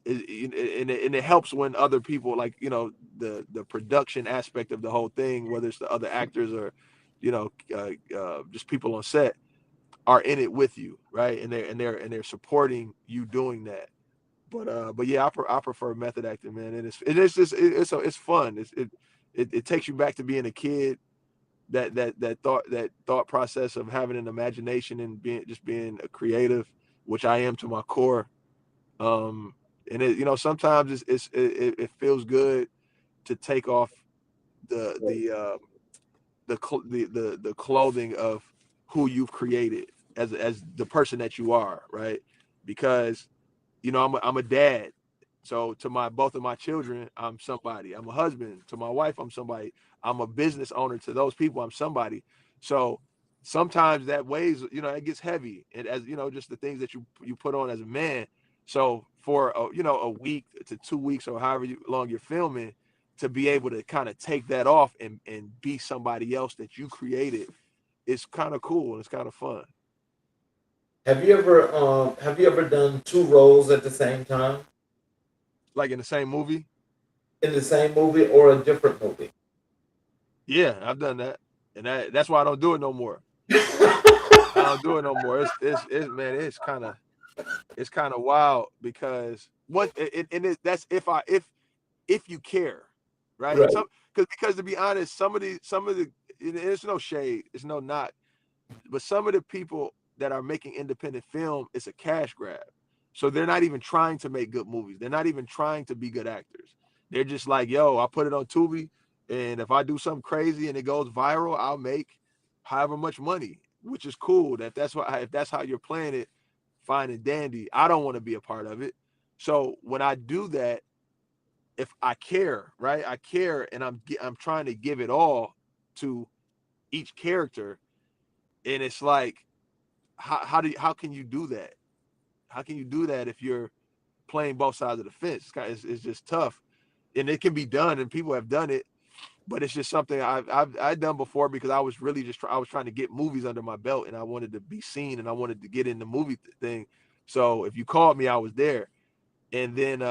S3: it helps when other people, like, the production aspect of the whole thing, whether it's the other actors or just people on set, are in it with you, right? And they're supporting you doing that. But yeah, I prefer method acting, man. And it's fun. It takes you back to being a kid, that thought process of having an imagination and being a creative, which I am to my core. And sometimes it feels good to take off the clothing of who you've created as the person that you are, right? Because I'm a dad. So to both of my children, I'm somebody. I'm a husband. To my wife, I'm somebody. I'm a business owner. To those people, I'm somebody. So sometimes that weighs, it gets heavy, and as just the things that you put on as a man. So for a week to 2 weeks or however long you're filming, to be able to kind of take that off and be somebody else that you created, it's kind of cool and it's kind of fun.
S2: Have you ever done two roles at the same time?
S3: Like in the same movie?
S2: In the same movie or a different movie?
S3: Yeah, I've done that, and that's why I don't do it no more. I don't do it no more. It's man, it's kind of wild because that's if you care, right?
S2: Right.
S3: Because to be honest, some of the it's no shade, it's no not, but some of the people that are making independent film, it's a cash grab. So they're not even trying to make good movies. They're not even trying to be good actors. They're just like, yo, I'll put it on Tubi, and if I do something crazy and it goes viral, I'll make however much money, which is cool. If that's how you're playing it, fine and dandy. I don't want to be a part of it. So when I do that, if I care, right? I care, and I'm trying to give it all to each character, and it's like, how can you do that? How can you do that if you're playing both sides of the fence? It's just tough, and it can be done, and people have done it, but it's just something I've done before because I was really I was trying to get movies under my belt, and I wanted to be seen, and I wanted to get in the movie thing. So if you called me, I was there. And then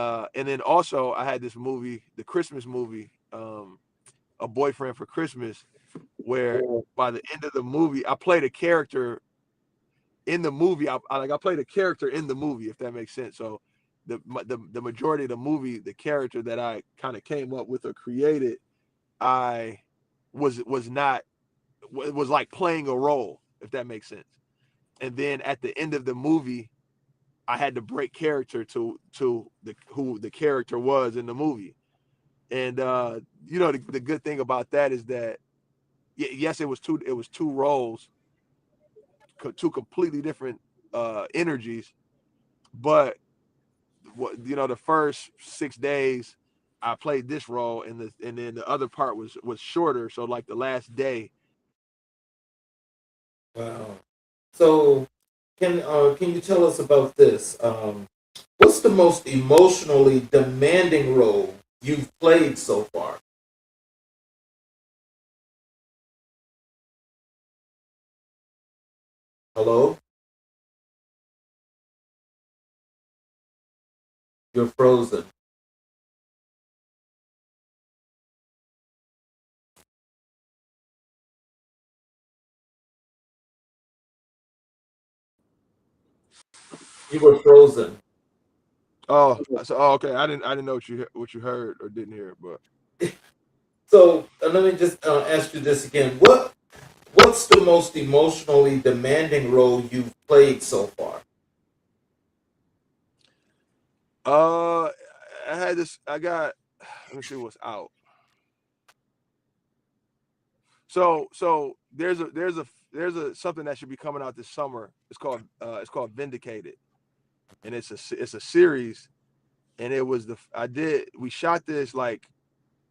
S3: also I had this movie, the Christmas movie, A Boyfriend for Christmas, where by the end of the movie, I played a character in the movie. I played a character in the movie, if that makes sense. So the majority of the movie, the character that I kind of came up with or created, I was not, it was like playing a role, if that makes sense. And then at the end of the movie, I had to break character to who the character was in the movie. And the good thing about that is that yes, it was two roles, two completely different energies, but the first 6 days I played this role, and then the other part was shorter. So like the last day.
S2: Wow. So can you tell us about this? What's the most emotionally demanding role you've played so far? Hello? You're frozen. You were frozen.
S3: Okay. I didn't know what you heard or didn't hear, but
S2: So let me just ask you this again. What's the most emotionally demanding role you've played so far?
S3: uh, I had this. I got. Let me see what's out. So there's a something that should be coming out this summer. It's called Vindicated, and it's a series, and it was we shot this like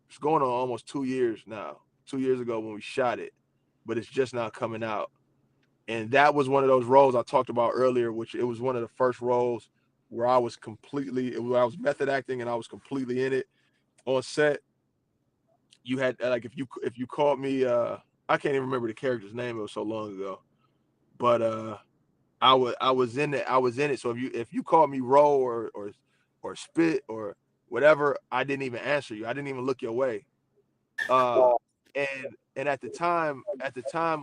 S3: it's going on almost 2 years now. 2 years ago when we shot it, but it's just now coming out. And that was one of those roles I talked about earlier, which it was one of the first roles where I was I was method acting and I was completely in it on set. You had like if you called me, I can't even remember the character's name. It was so long ago, but I was in it. So if you called me Roll or Spit or whatever, I didn't even answer you. I didn't even look your way. Uh, and at the time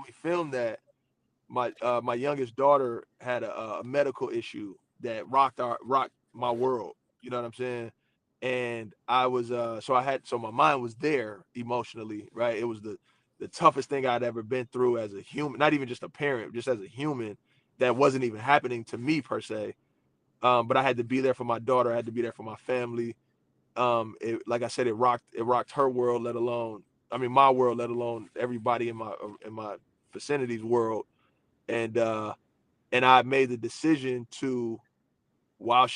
S3: we filmed that, my youngest daughter had a medical issue that rocked my world. You know what I'm saying? And I was so my mind was there emotionally, right? It was the toughest thing I'd ever been through as a human, not even just a parent, just as a human, that wasn't even happening to me per se. But I had to be there for my daughter. I had to be there for my family. Like I said, it rocked her world, let alone, I mean, my world, let alone everybody in my vicinity's world. And I made the decision to, while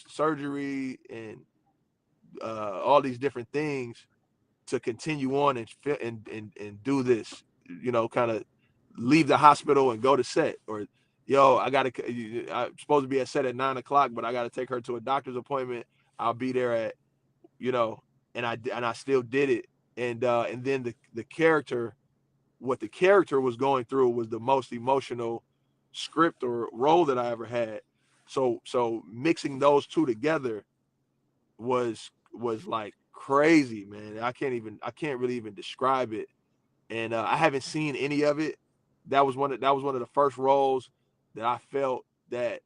S3: surgery and all these different things, to continue on and do this, kind of leave the hospital and go to set, or I'm supposed to be at set at 9 o'clock, but I gotta take her to a doctor's appointment. I'll be there at, and I still did it. And then the character, what the character was going through was the most emotional script or role that I ever had. So mixing those two together was like crazy, man. I can't really even describe it. And I haven't seen any of it. That was one of the first roles that I felt that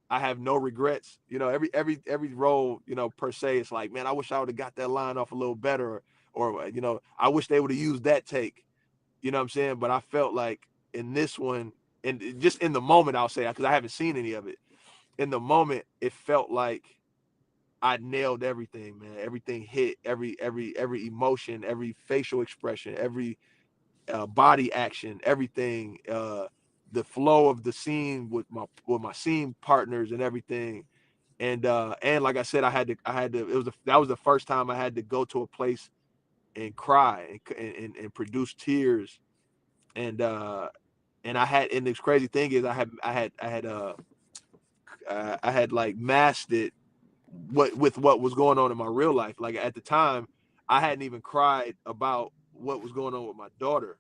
S3: I have no regrets. Every role, per se, it's like, man, I wish I would have got that line off a little better, or I wish they would have used that take. You know what I'm saying? But I felt like in this one, and just in the moment, I'll say, because I haven't seen any of it. In the moment, it felt like I nailed everything, man. Everything hit, every emotion, every facial expression, every body action, everything, the flow of the scene with my scene partners and everything. And like I said, that was the first time I had to go to a place and cry and produce tears. And this crazy thing is I had like masked it with what was going on in my real life. Like at the time, I hadn't even cried about what was going on with my daughter.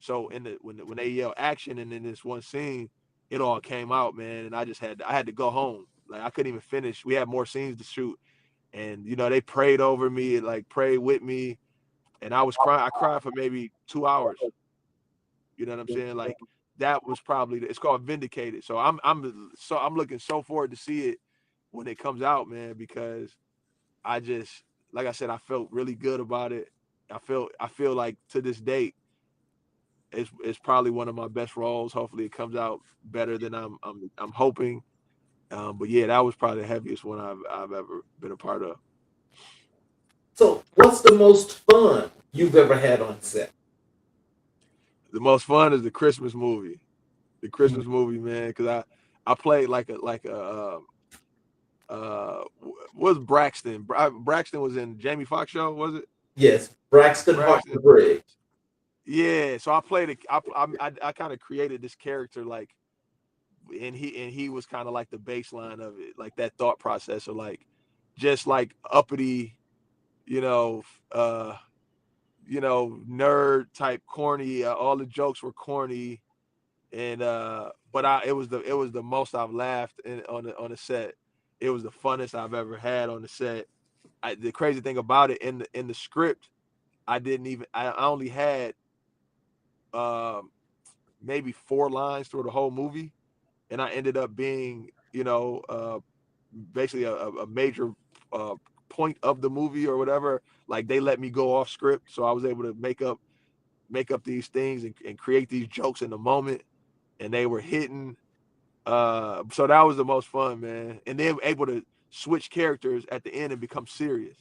S3: So when they yell action, and in this one scene, it all came out, man. And I had to go home. Like I couldn't even finish. We had more scenes to shoot, and they prayed over me, like prayed with me, and I was crying. I cried for maybe 2 hours. You know what I'm saying? Like that was probably it's called Vindicated. So I'm looking so forward to see it when it comes out, man, because I just, like I said, I felt really good about it. I feel like to this date, it's probably one of my best roles. Hopefully, it comes out better than I'm hoping. But yeah, that was probably the heaviest one I've ever been a part of.
S2: So, what's the most fun you've ever had on set?
S3: The most fun is the Christmas movie. The Christmas movie, man, because I played like a was Braxton. Braxton was in Jamie Foxx show, was it?
S2: Yes, Braxton
S3: Braxton.
S2: Harper Briggs.
S3: Yeah, so I played it. I kind of created this character, like, and he was kind of like the baseline of it, like that thought process, or like just like uppity, you know, uh, nerd type, corny. All the jokes were corny, and but it was the most I've laughed on the set. It was the funnest I've ever had on the set. The crazy thing about it, in the script, I only had maybe 4 lines through the whole movie, and I ended up being basically a major point of the movie or whatever. Like they let me go off script, so I was able to make up these things and create these jokes in the moment, and they were hitting. So that was the most fun, man. And then able to switch characters at the end and become serious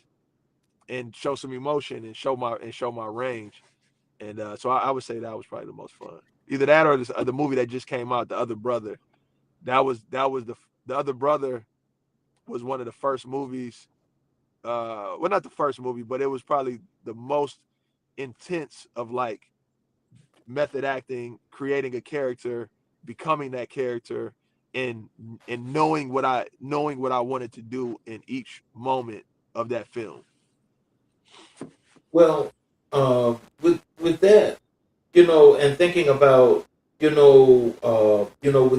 S3: and show some emotion and show my range. And so I would say that was probably the most fun. Either that or the movie that just came out, The Other Brother. That was the Other Brother was one of the first movies. Well, not the first movie, but it was probably the most intense of like method acting, creating a character, becoming that character, and knowing what I wanted to do in each moment of that film.
S2: Well, with that, and thinking about, with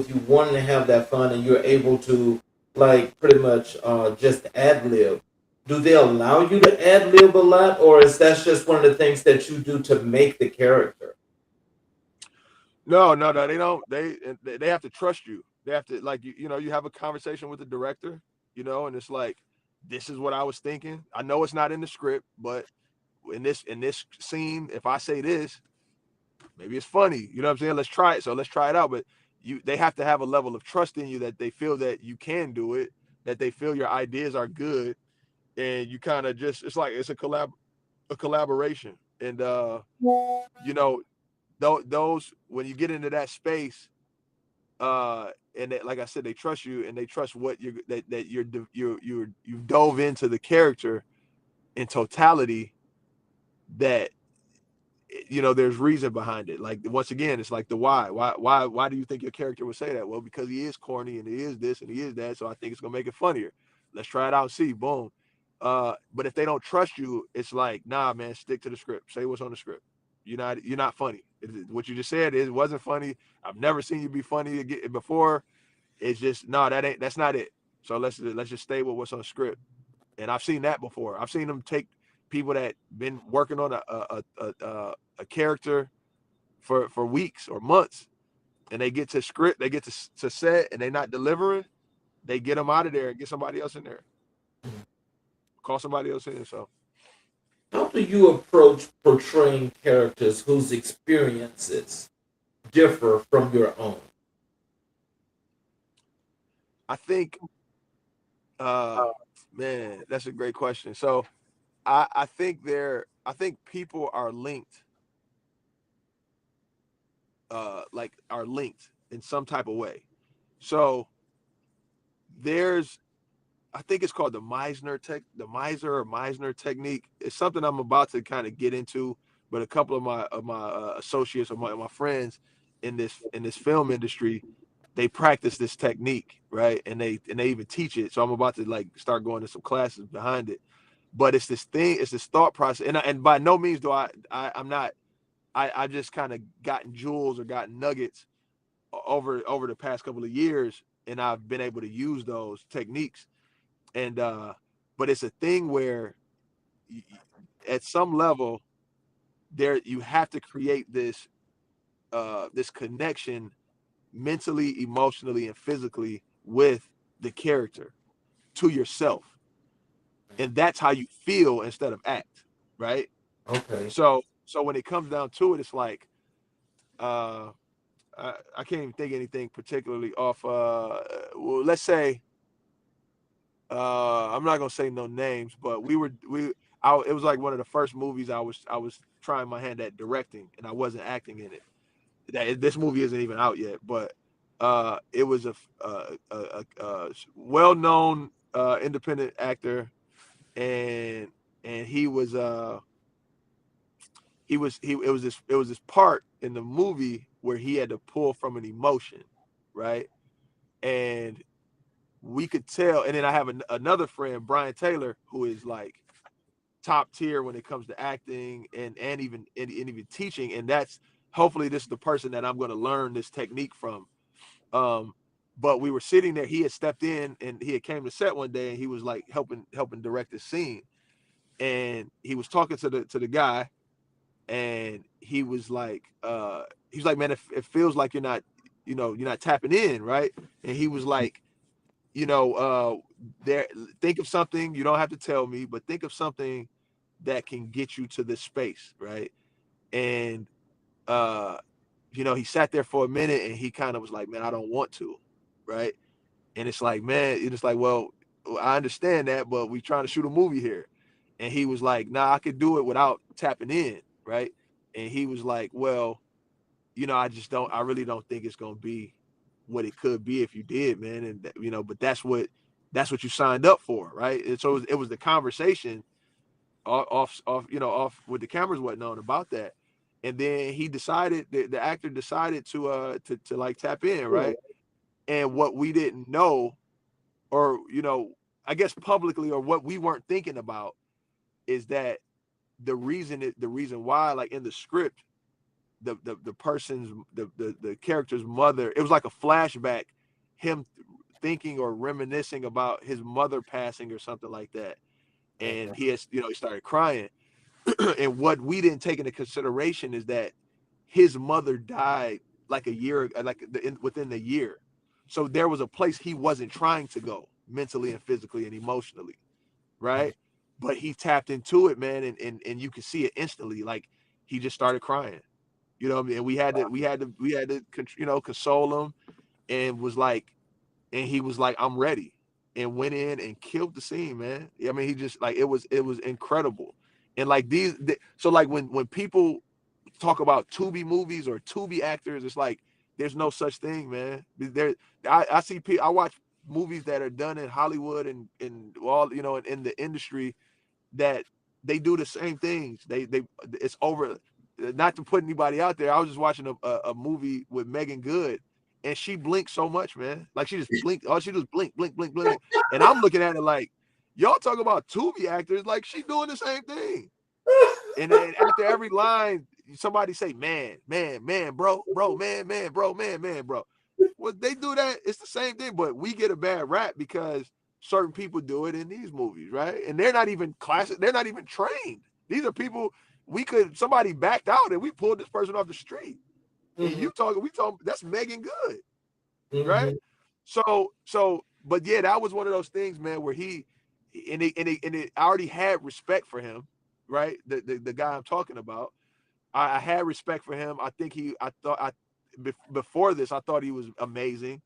S2: you wanting to have that fun and you're able to like pretty much just ad lib. Do they allow you to ad lib a lot, or is that just one of the things that you do to make the character?
S3: No, they don't. They have to trust you. They have to, like, you have a conversation with the director, and it's like, this is what I was thinking. I know it's not in the script, but in this scene, if I say this, maybe it's funny. You know what I'm saying? Let's try it. So let's try it out. But they have to have a level of trust in you that they feel that you can do it, that they feel your ideas are good, and you kind of just, it's like it's a collaboration. And you know, those when you get into that space, and they, like I said, they trust you and they trust what you've dove into the character in totality, that there's reason behind it. Like, once again, it's like the why do you think your character would say that? Well, because he is corny and he is this and he is that, so I think it's gonna make it funnier. Let's try it out and see. Boom. But if they don't trust you, it's like, nah, man, stick to the script. Say what's on the script. You're not funny. What you just said, it wasn't funny. I've never seen you be funny before. It's just, no, that's not it. So let's just stay with what's on the script. And I've seen that before. I've seen them take people that been working on a character for weeks or months, and they get to script, they get to set, and they're not delivering. They get them out of there and get somebody else in there. Call somebody else in. So,
S2: how do you approach portraying characters whose experiences differ from your own?
S3: I think, man, that's a great question. So, I think people are linked, are linked in some type of way. So I think it's called the Meisner technique. It's something I'm about to kind of get into, but a couple of my associates or my friends in this film industry, they practice this technique, right? And they even teach it. So I'm about to like start going to some classes behind it. But it's this thought process, and by no means do I'm not. I just kind of gotten jewels or gotten nuggets over the past couple of years, and I've been able to use those techniques. And but it's a thing where at some level there you have to create this connection mentally, emotionally, and physically with the character to yourself. And that's how you feel instead of act, right?
S2: Okay.
S3: So when it comes down to it, it's like I can't even think of anything particularly off. Well, let's say I'm not gonna say no names, but it was like one of the first movies I was trying my hand at directing, and I wasn't acting in it. This movie isn't even out yet, but it was a well-known independent actor, and he was it was this part in the movie where he had to pull from an emotion, right? And we could tell. And then I have another friend, Brian Taylor, who is like top tier when it comes to acting and even teaching. And that's, hopefully this is the person that I'm going to learn this technique from. But we were sitting there. He had stepped in and he had came to set one day, and he was like helping direct the scene. And he was talking to the guy, and he was like, man, it feels like you're not tapping in, right? And he was like, there, think of something, you don't have to tell me, but think of something that can get you to this space, right? And he sat there for a minute, and he kind of was like, man, I don't want to, right? And it's like, man, it's like, well, I understand that, but we trying to shoot a movie here. And he was like, nah, I could do it without tapping in, right? And he was like, well, I really don't think it's gonna be what it could be if you did, man. And but that's what you signed up for, right? And so it was the conversation off with the cameras whatnot about that. And then he decided, the actor decided to like tap in, right? And what we didn't know, or I guess publicly, or what we weren't thinking about, is that the reason why, like in the script, the character's mother, it was like a flashback, him thinking or reminiscing about his mother passing or something like that. And he started crying. And what we didn't take into consideration is that his mother died like a year, within the year. So there was a place he wasn't trying to go mentally and physically and emotionally, right? but he tapped into it, man, and you could see it instantly. Like he just started crying. You know what I mean? And we had to console him, and was like, and he was like, I'm ready, and went in and killed the scene, man. I mean, he just like, it was incredible. And like so like when people talk about Tubi movies or Tubi actors, it's like there's no such thing, man. I see I watch movies that are done in Hollywood and all, in the industry, that they do the same things. It's over. Not to put anybody out there, I was just watching a movie with Megan Good, and she blinked so much, man. Like she just blinked. All she does blink, blink, blink, blink. And I'm looking at it like, y'all talk about Tubi actors, like she doing the same thing. And then after every line, somebody say, man, bro, man, bro. Well, they do that. It's the same thing, but we get a bad rap because certain people do it in these movies, right? And they're not even classic. They're not even trained. These are people somebody backed out and we pulled this person off the street. And we talk, that's Megan Good, right? So, but yeah, that was one of those things, man, where I already had respect for him, right? The guy I'm talking about. I had respect for him. Before this, I thought he was amazing,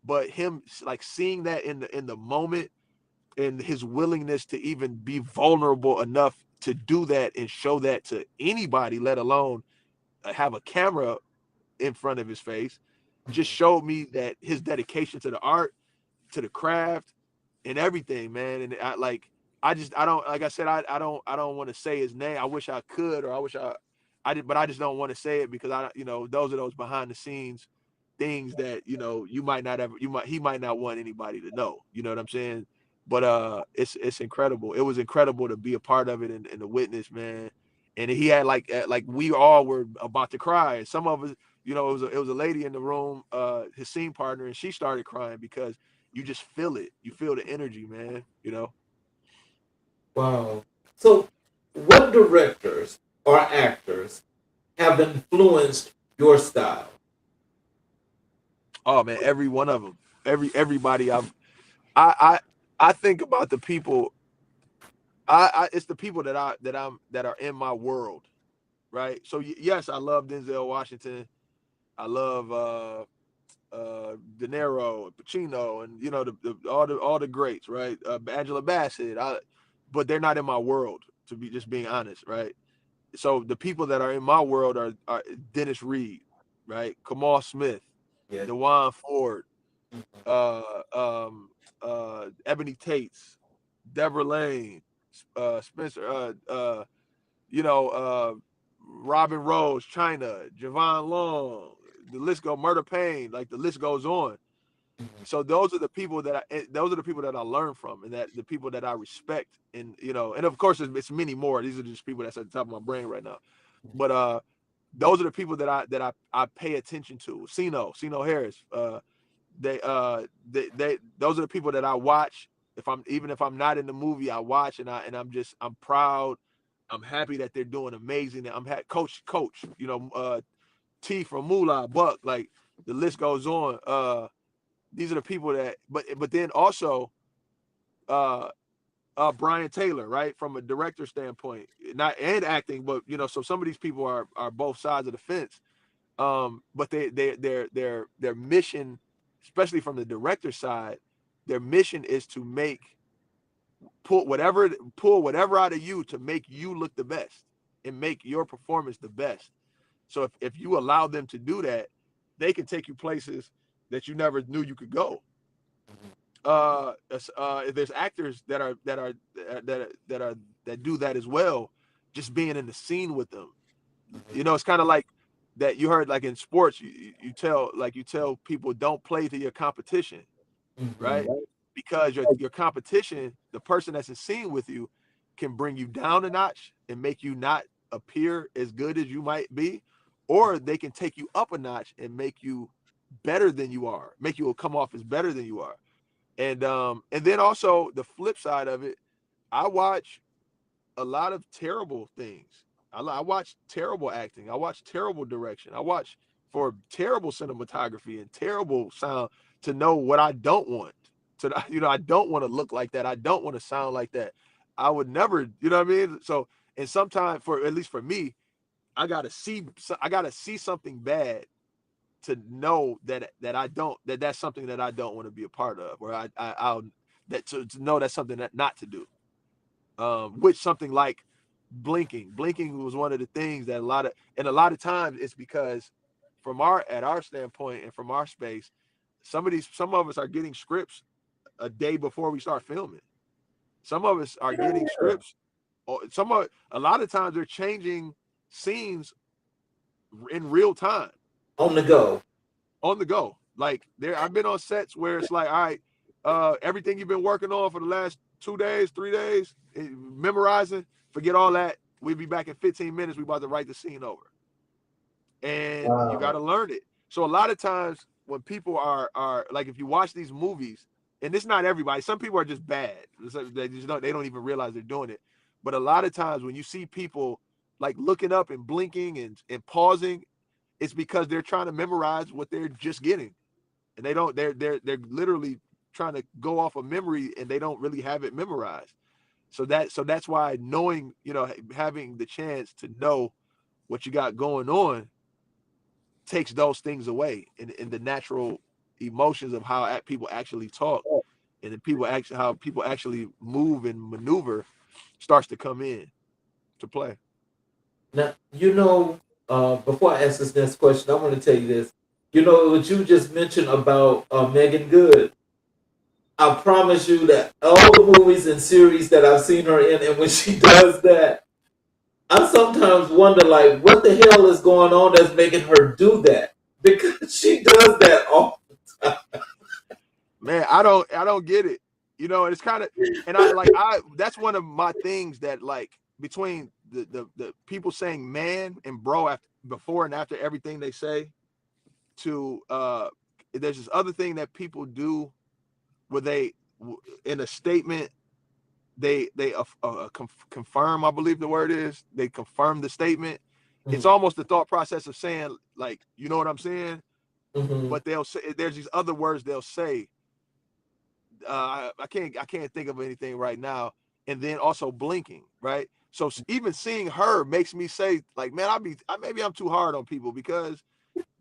S3: but him like seeing that in the moment, and his willingness to even be vulnerable enough to do that and show that to anybody, let alone have a camera in front of his face, just showed me that his dedication to the art, to the craft, and everything, man. And I don't, like I said, I don't want to say his name. I wish I could, or I did, but I just don't want to say it because those are those behind the scenes things that, he might not want anybody to know, you know what I'm saying? But it's incredible. It was incredible to be a part of it and to witness, man. And he had like we all were about to cry. And some of us, it was a lady in the room, his scene partner, and she started crying because you just feel it. You feel the energy, man.
S2: Wow. So, what directors or actors have influenced your style?
S3: Oh man, every one of them, everybody. I think about the people. It's the people that are in my world, right? So yes, I love Denzel Washington. I love De Niro and Pacino, and all the greats, right? Angela Bassett. But they're not in my world, to be just being honest, right? So the people that are in my world are Dennis Reed, right? Kamal Smith,
S2: Yes.
S3: DeJuan Ford, uh, um, Ebony Tates, Deborah Lane, Spencer, Robin Rose, China, Javon Long, the list goes, Murder Payne, like the list goes on. So those are the people that I learn from, and that the people that I respect, and and of course it's many more. These are just people that's at the top of my brain right now. But those are the people that I pay attention to. Sino Harris, they those are the people that I watch. If I'm not in the movie, I watch, and I'm proud. I'm happy that they're doing amazing. I'm happy, Coach, T from Moolah, Buck, like the list goes on. These are the people that, but then also, Brian Taylor, right, from a director standpoint, not and acting, but so some of these people are both sides of the fence. But their mission, especially from the director side, their mission is to pull whatever out of you to make you look the best and make your performance the best. So if you allow them to do that, they can take you places that you never knew you could go. There's actors that do that as well, just being in the scene with them. It's kind of like that. You heard, like in sports, you tell people, don't play to your competition, right? Because your competition, the person that's in scene with you, can bring you down a notch and make you not appear as good as you might be, or they can take you up a notch and make you better than you are, make you come off as better than you are. And then also the flip side of it, I watch a lot of terrible things. I watch terrible acting. I watch terrible direction. I watch for terrible cinematography and terrible sound to know what I don't want. I don't want to look like that. I don't want to sound like that. I would never, you know what I mean? So, and sometimes, for at least for me, I gotta see something bad to know that's something that I don't want to be a part of, or I'll that to know that's something that not to do. Which something like blinking was one of the things that a lot of times it's because at our standpoint and from our space, some of us are getting scripts a day before we start filming. Some of us are getting scripts. A lot of times they're changing scenes in real time.
S2: On the go.
S3: On the go. Like I've been on sets where it's like, all right, everything you've been working on for the last 2 days, 3 days, memorizing, forget all that. We'll be back in 15 minutes. We about to write the scene over. And you got to learn it. So a lot of times when people are like, if you watch these movies, and it's not everybody, some people are just bad. They don't even realize they're doing it. But a lot of times when you see people like looking up and blinking and pausing, it's because they're trying to memorize what they're just getting. And they're literally trying to go off of memory, and they don't really have it memorized. So that's why knowing, having the chance to know what you got going on takes those things away, in the natural emotions of how people actually talk, and how people actually move and maneuver starts to come in to play.
S2: Now, before I ask this next question, I want to tell you this. What you just mentioned about Megan Good. I promise you that all the movies and series that I've seen her in, and when she does that, I sometimes wonder, like, what the hell is going on that's making her do that? Because she does that all the time.
S3: Man, I don't get it. It's kind of, and that's one of my things that, like, between the people saying man and bro before and after everything they say, to there's this other thing that people do where they, in a statement, they confirm, I believe the word is, they confirm the statement. It's almost the thought process of saying, like, you know what I'm saying? But they'll say, there's these other words they'll say. I can't think of anything right now. And then also blinking, right? So even seeing her makes me say, like, man, maybe I'm too hard on people, because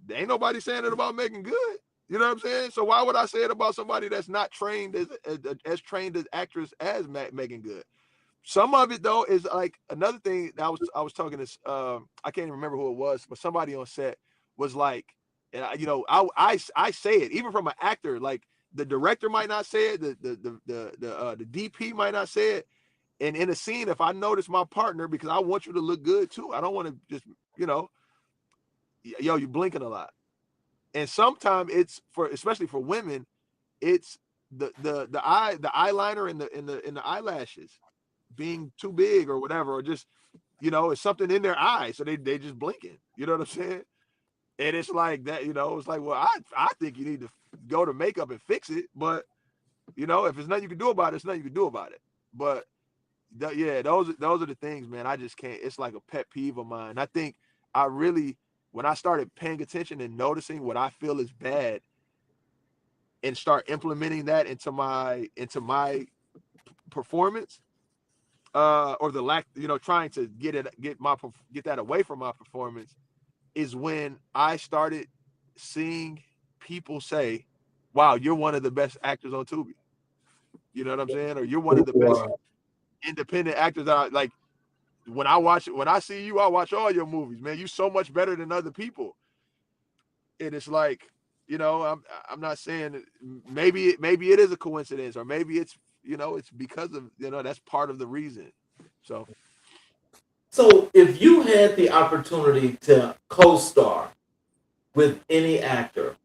S3: there ain't nobody saying it about Megan Good. You know what I'm saying? So why would I say it about somebody that's not trained as trained as actress as Megan Good? Some of it, though, is like another thing that I was talking to, I can't even remember who it was, but somebody on set was like, and I say it even from an actor, like, the director might not say it, the DP might not say it, and in a scene, if I notice my partner, because I want you to look good too, I don't want to just, you're blinking a lot. And sometimes it's especially for women, it's the eyeliner and the eyelashes being too big or whatever, or just, it's something in their eyes, so they just blinking. You know what I'm saying? And it's like that, it's like, well, I think you need to go to makeup and fix it, but if there's nothing you can do about it, it's nothing you can do about it. But yeah, those are the things, man. I just can't. It's like a pet peeve of mine. I think when I started paying attention and noticing what I feel is bad, and start implementing that into my performance, or the lack, trying to get that away from my performance, is when I started seeing people say, wow, you're one of the best actors on Tubi. You know what I'm saying? Or you're one of the best independent actors that like, when I see you, I watch all your movies, man. You so much better than other people. And it's like, I'm not saying maybe it is a coincidence, or maybe it's, it's because of, that's part of the reason.
S2: So, if you had the opportunity to co-star with any actor,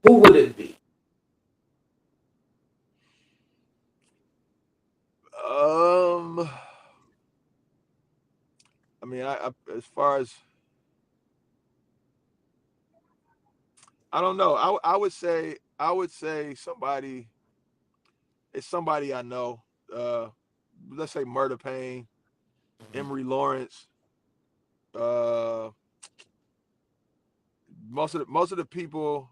S2: who would it be?
S3: I mean, as far as, I don't know. I would say somebody. It's somebody I know. Let's say Murder Payne, Emery Lawrence. Uh, most of the people.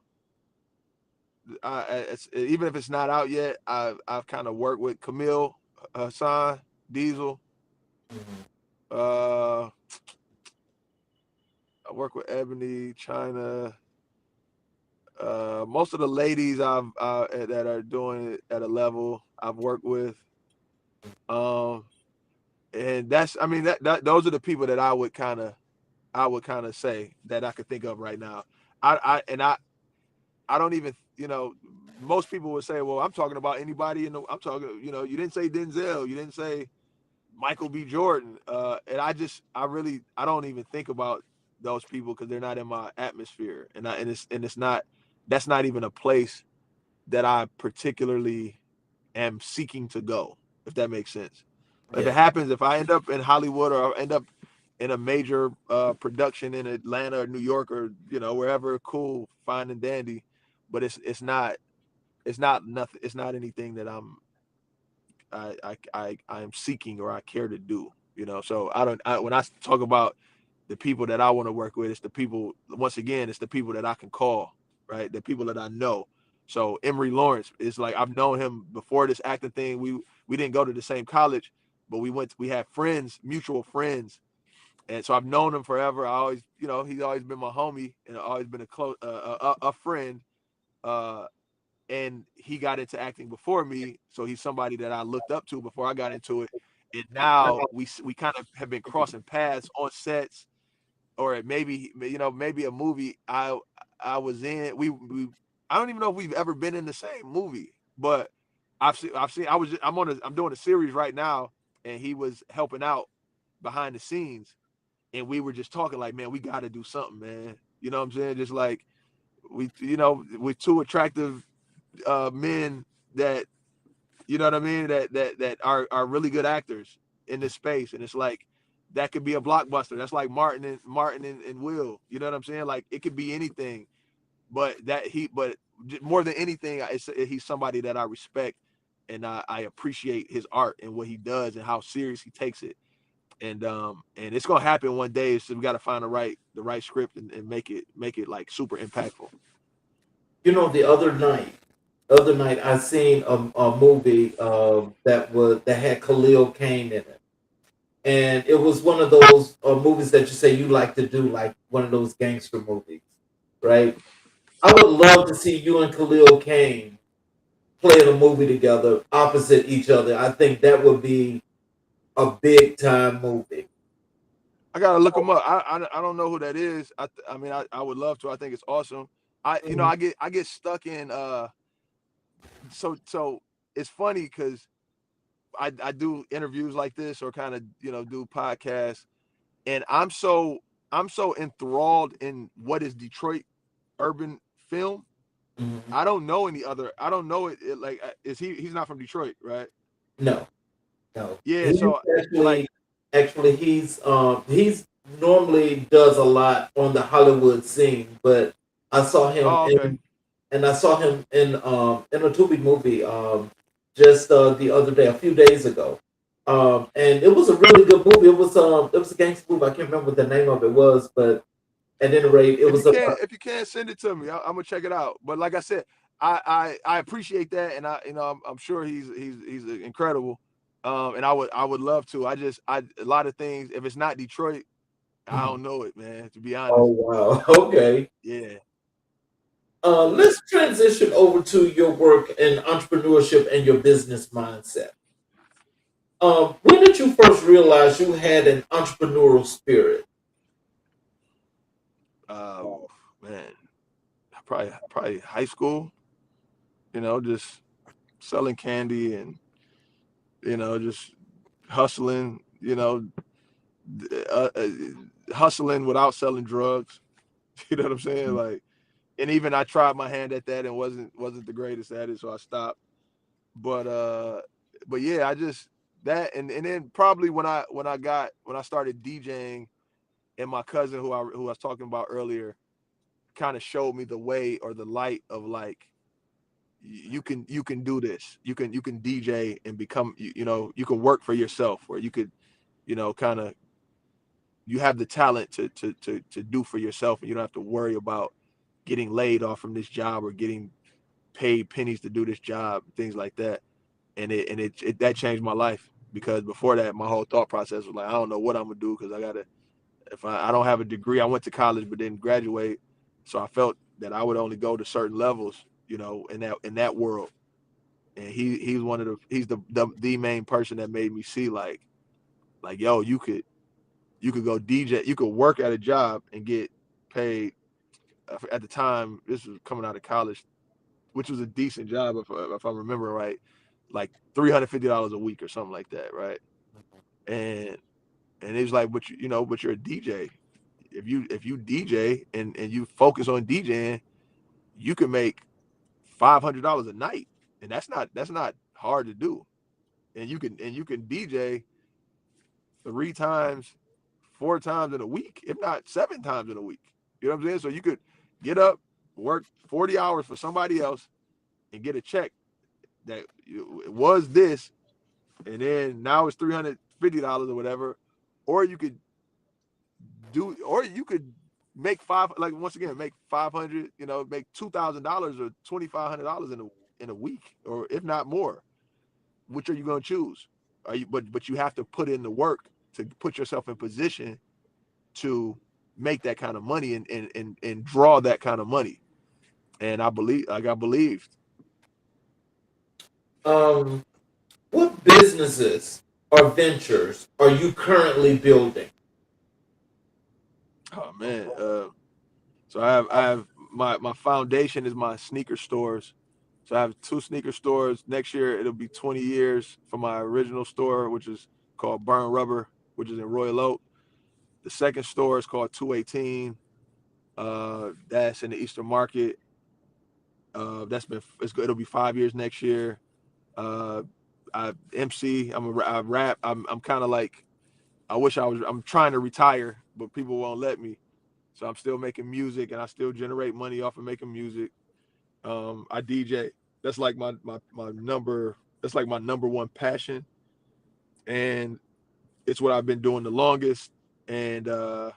S3: Even if it's not out yet, I've kind of worked with Camille Hassan, Diesel.
S2: Mhm.
S3: Uh, I work with Ebony, China. Most of the ladies that are doing it at a level I've worked with. Um, and that's, I mean, that those are the people that I would kind of say that I could think of right now. I don't even, most people would say, well, I'm talking about anybody I'm talking, you didn't say Denzel, you didn't say Michael B. Jordan. And I don't even think about those people because they're not in my atmosphere. And it's not, that's not even a place that I particularly am seeking to go, if that makes sense. If it
S2: Yeah.
S3: happens, if I end up in Hollywood or I end up in a major production in Atlanta or New York or wherever, cool, fine and dandy. But it's not nothing. It's not anything that I am seeking or I care to do. So when I talk about the people that I want to work with, it's the people. Once again, it's the people that I can call, right? The people that I know. So Emory Lawrence is like, I've known him before this acting thing. We didn't go to the same college, but we had friends, mutual friends, and so I've known him forever. I always, he's always been my homie and always been a close a friend. Uh, and he got into acting before me, so he's somebody that I looked up to before I got into it. And now we kind of have been crossing paths on sets, or maybe a movie I was in. We I don't even know if we've ever been in the same movie, but I've seen I'm doing a series right now, and he was helping out behind the scenes, and we were just talking like, man, we got to do something, man. You know what I'm saying? Just like we're two attractive men that, you know what I mean, that are really good actors in this space, and it's like that could be a blockbuster. That's like Martin and Will. You know what I'm saying? Like it could be anything, but more than anything, he's somebody that I respect, and I appreciate his art and what he does and how serious he takes it. And it's gonna happen one day. So we got to find the right script and make it like super impactful.
S2: The other night I seen a movie that had Khalil Kane in it, and it was one of those movies that you say you like to do, like one of those gangster movies, right? I would love to see you and Khalil Kane play in a movie together, opposite each other. I think that would be a big time movie.
S3: I gotta look him up. I don't know who that is. I mean, I would love to. I think it's awesome.
S2: Mhm.
S3: I get stuck in so it's funny because I do interviews like this or kind of do podcasts, and I'm so enthralled in what is Detroit urban film.
S2: Mhm.
S3: I don't know any other. I don't know it like is he's not from Detroit, right?
S2: No, no.
S3: Yeah,
S2: He's
S3: so like,
S2: actually he's normally does a lot on the Hollywood scene, but I saw him
S3: oh, okay.
S2: in and I saw him in a Tubi movie just the other day, a few days ago. And it was a really good movie. It was a gangster movie. I can't remember what the name of it was, but at any rate, it
S3: If you
S2: was
S3: can,
S2: about.
S3: if you can send it to me, I'm gonna check it out. But like I said, I appreciate that, and I'm sure he's incredible. And I would love to. I a lot of things. If it's not Detroit, I
S2: Mhm.
S3: don't know it, man. To be
S2: Oh
S3: honest,
S2: wow. Okay.
S3: yeah. But
S2: Let's transition over to your work in entrepreneurship and your business mindset. When did you first realize you had an entrepreneurial spirit?
S3: uh, man, probably high school. Just selling candy and just hustling. Uh, uh, Hustling without selling drugs. You know what I'm saying? Like, and even I tried my hand at that and wasn't the greatest at it, so I stopped. But yeah, I just that and then probably when I started DJing, and my cousin who I was talking about earlier kind of showed me the way or the light of like you can do this. You can DJ and become you can work for yourself, or you could kind of you have the talent to do for yourself, and you don't have to worry about getting laid off from this job or getting paid pennies to do this job, things like that. And it that changed my life. because before that, my whole thought process was like, I don't know what I'm gonna do because if I don't have a degree, I went to college but didn't graduate, so I felt that I would only go to certain levels, in that world. And he's one of the main person that made me see like yo, you could go DJ, you could work at a job and get paid. At the time, this was coming out of college, which was a decent job if I remember right, like $350 a week or something like that, right? And it's like, but you're a DJ. If you DJ and you focus on DJing, you can make $500 a night, and that's not hard to do. And you can DJ 3 times, 4 times in a week, if not 7 times in a week. You know what I'm saying? So you could get up, work 40 hours for somebody else, and get a check that it was this, and then now it's $350 or whatever. Or you could make once again, make 500, make $2,000 or $2,500 in a week, or if not more. Which are you going to choose? But you have to put in the work to put yourself in position to make that kind of money and draw that kind of money. And I believed.
S2: What businesses or ventures are you currently building?
S3: Oh man. So I have my foundation is my sneaker stores. So I have 2 sneaker stores. Next year it'll be 20 years for my original store, which is called Burn Rubber, which is in Royal Oak. The second store is called 218. That's in the Eastern Market. It'll be 5 years next year. I MC. I rap. I'm kind of like, I'm trying to retire, but people won't let me. So I'm still making music, and I still generate money off of making music. I DJ. That's like my number. That's like my number one passion, and it's what I've been doing the longest. And I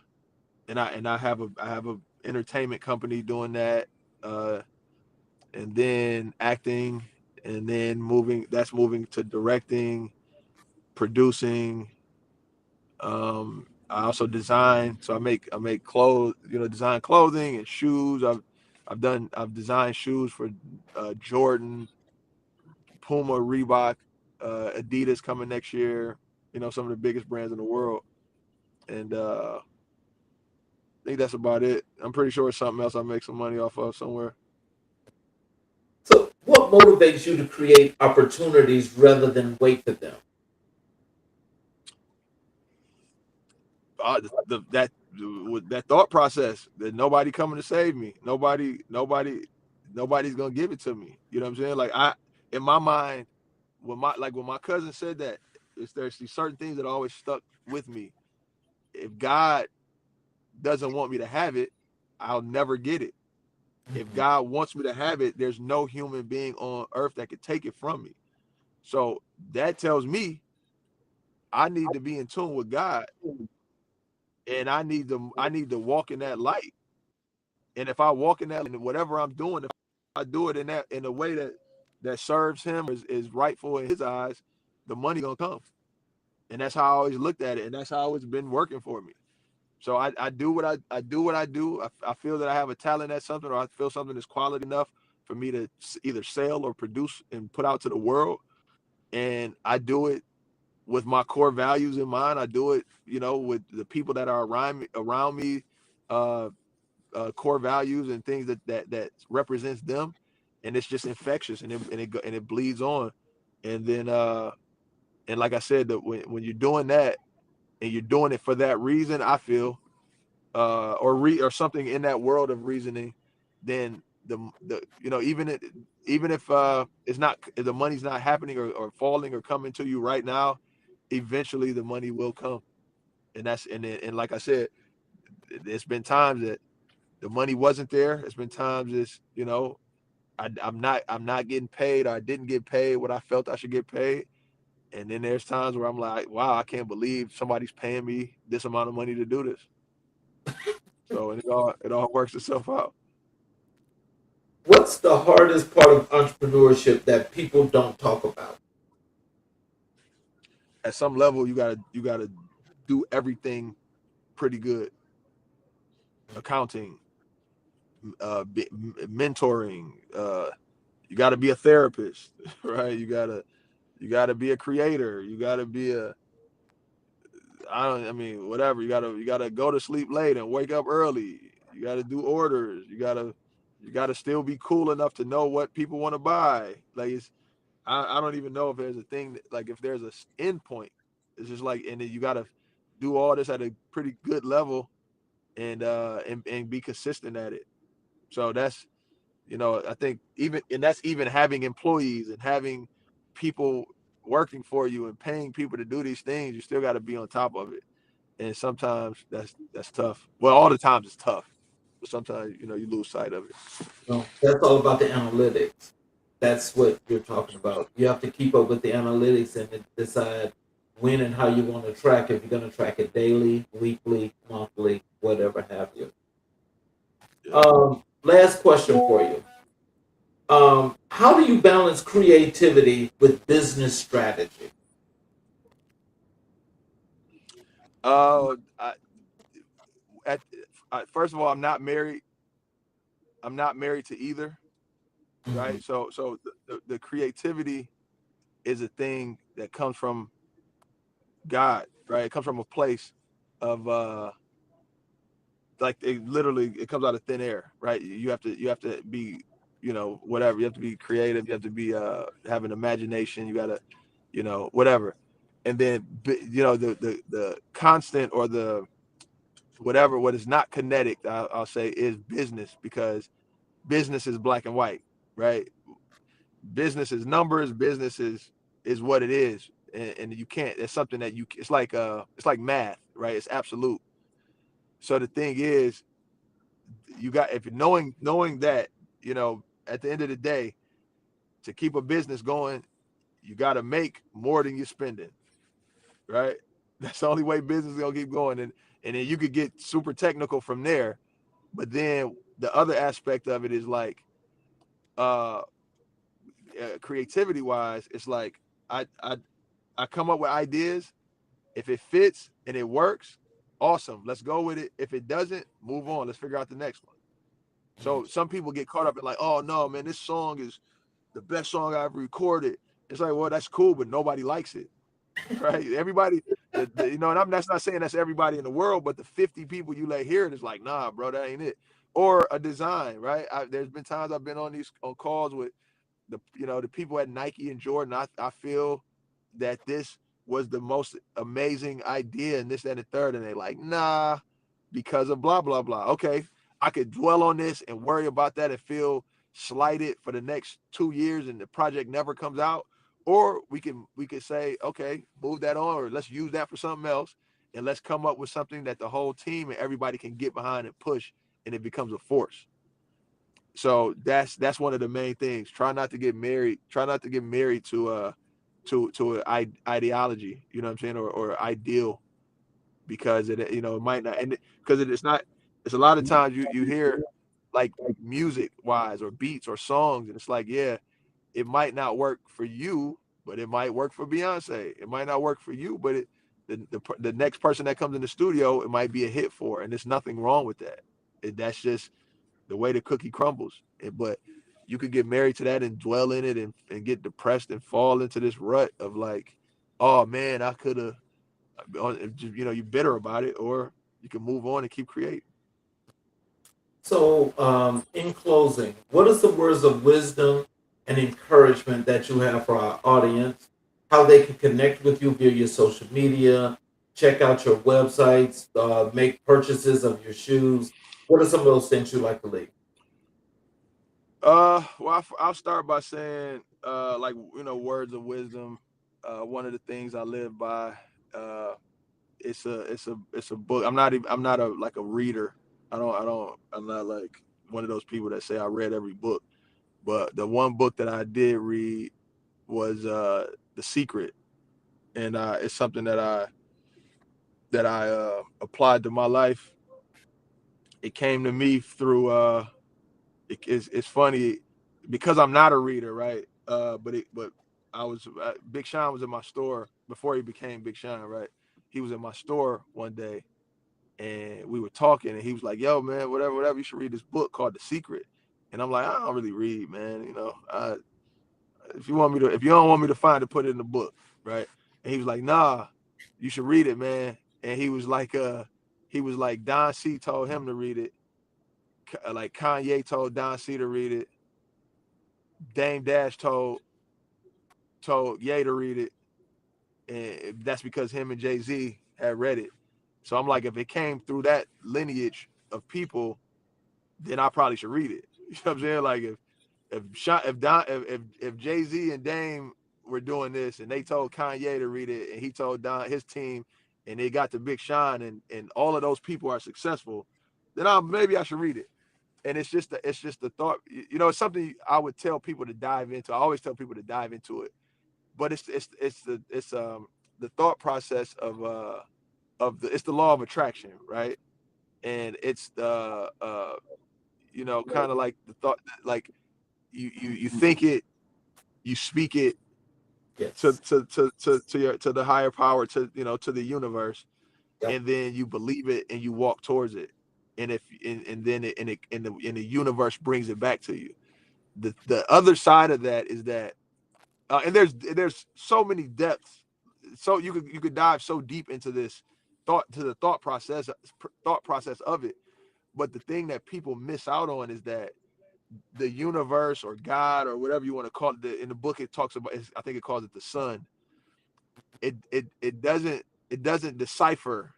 S3: have a entertainment company doing that, and then acting, and then moving to directing, producing. I also design, so I make clothes, design clothing and shoes. I've designed shoes for Jordan, Puma, Reebok, Adidas coming next year. Some of the biggest brands in the world, and I think that's about it. I'm pretty sure it's something else I make some money off of somewhere.
S2: So, what motivates you to create opportunities rather than wait for them?
S3: That thought process that nobody coming to save me. Nobody's gonna give it to me. You know what I'm saying? Like, in my mind, when my cousin said that, there's these certain things that always stuck with me. If God doesn't want me to have it, I'll never get it. If God wants me to have it, there's no human being on earth that could take it from me. So that tells me I need to be in tune with God, and I need to walk in that light. And if I walk in that, and whatever I'm doing, if I do it in a way that serves him, is rightful in his eyes, the money gonna come. And that's how I always looked at it, and that's how it's been working for me. So I do what I do what I do. I feel that I have a talent at something, or I feel something is quality enough for me to either sell or produce and put out to the world. And I do it with my core values in mind. I do it, with the people that are around me, uh, core values and things that represents them, and it's just infectious, and it bleeds on. And then and like I said, that when you're doing that and you're doing it for that reason, I feel, or something in that world of reasoning, then even if it's not, if the money's not happening, or falling or coming to you right now, eventually the money will come. And like I said, it's been times that the money wasn't there. It's been times I'm not getting paid, or I didn't get paid what I felt I should get paid. And then there's times where I'm like, wow, I can't believe somebody's paying me this amount of money to do this. So it all works itself out.
S2: What's the hardest part of entrepreneurship that people don't talk about?
S3: at some level you gotta do everything pretty good. Accounting, mentoring, you got to be a therapist, right? You gotta be a creator. You gotta be whatever. You gotta go to sleep late and wake up early. You gotta do orders. You gotta still be cool enough to know what people want to buy. Like I don't even know if there's a thing that, like if there's a end point. It's just like, and then you gotta do all this at a pretty good level and be consistent at it. So that's, I think that's even having employees and having people working for you and paying people to do these things. You still got to be on top of it. And sometimes that's tough. Well, all the times it's tough, but sometimes, you lose sight of it.
S2: No, that's all about the analytics. That's what you're talking about. You have to keep up with the analytics and decide when and how you want to track. If you're going to track it daily, weekly, monthly, whatever have you. Last question for you. How do you balance creativity with business strategy?
S3: Uh, I, First of all, I'm not married. I'm not married to either, right? So the creativity is a thing that comes from God, right? It comes from a place of like it comes out of thin air, right? You have to be, whatever. You have to be creative. You have to be have an imagination. You gotta, whatever. And then the constant or the whatever what is not kinetic, I'll say, is business, because business is black and white, right? Business is numbers. Business is what it is, and you can't. It's something that it's like math, right? It's absolute. So the thing is, you got, if you're knowing that, at the end of the day, to keep a business going, you got to make more than you're spending, right? That's the only way business is gonna keep going, and then you could get super technical from there. But then the other aspect of it is like, creativity wise, it's like I come up with ideas. If it fits and it works, awesome, let's go with it. If it doesn't, move on. Let's figure out the next one. So some people get caught up in like, oh no, man, this song is the best song I've recorded. It's like, well, that's cool, but nobody likes it, right? Everybody, and that's not saying that's everybody in the world, but the 50 people you let hear it is like, nah, bro, that ain't it. Or a design, right? There's been times I've been on calls with the people at Nike and Jordan. I feel that this was the most amazing idea and this, that, and the third, and they like, nah, because of blah blah blah. Okay, I could dwell on this and worry about that and feel slighted for the next 2 years and the project never comes out. Or we could say, okay, move that on, or let's use that for something else, and let's come up with something that the whole team and everybody can get behind and push, and it becomes a force. So that's one of the main things. Try not to get married to an ideology, you know what I'm saying, or ideal, because it might not, and because it's not. It's a lot of times you hear like music wise or beats or songs, and it's like, yeah, it might not work for you, but it might work for Beyonce. It might not work for you, but the next person that comes in the studio, it might be a hit for, and there's nothing wrong with that. That's just the way the cookie crumbles. But you could get married to that and dwell in it and get depressed and fall into this rut of like, oh man, I could have, you're bitter about it, or you can move on and keep creating.
S2: So, in closing, what are some words of wisdom and encouragement that you have for our audience? How they can connect with you via your social media, check out your websites, make purchases of your shoes. What are some of those things you like to leave?
S3: Well, I'll start by saying, like, words of wisdom. One of the things I live by, it's a book. I'm not a reader. I'm not like one of those people that say I read every book. But the one book that I did read was The Secret, and it's something that I applied to my life. It came to me through it's funny because I'm not a reader, right? But Big Sean was in my store before he became Big Sean, right? He was in my store one day and we were talking and he was like, yo, man, whatever, you should read this book called The Secret. And I'm like, I don't really read, man. If you don't want me to find it, put it in the book, right? And he was like, nah, you should read it, man. And he was like, Don C told him to read it. Like Kanye told Don C to read it. Dame Dash told Ye to read it. And that's because him and Jay-Z had read it. So I'm like, if it came through that lineage of people, then I probably should read it. You know what I'm saying? Like if Jay-Z and Dame were doing this and they told Kanye to read it and he told Don his team and they got to Big Sean and all of those people are successful, then maybe I should read it. And it's just the thought, it's something I would tell people to dive into. I always tell people to dive into it. But it's the thought process it's the law of attraction, right? And it's the kind of like the thought, like you think it, you speak it,
S2: Yes.
S3: to the higher power, to the universe,
S2: Yep.
S3: and then you believe it and you walk towards it, and the universe brings it back to you. The other side of that is that, and there's so many depths, so you could dive so deep into this thought process of it. But the thing that people miss out on is that the universe or God or whatever you want to call it, in the book it talks about, I think it calls it the sun. It doesn't decipher.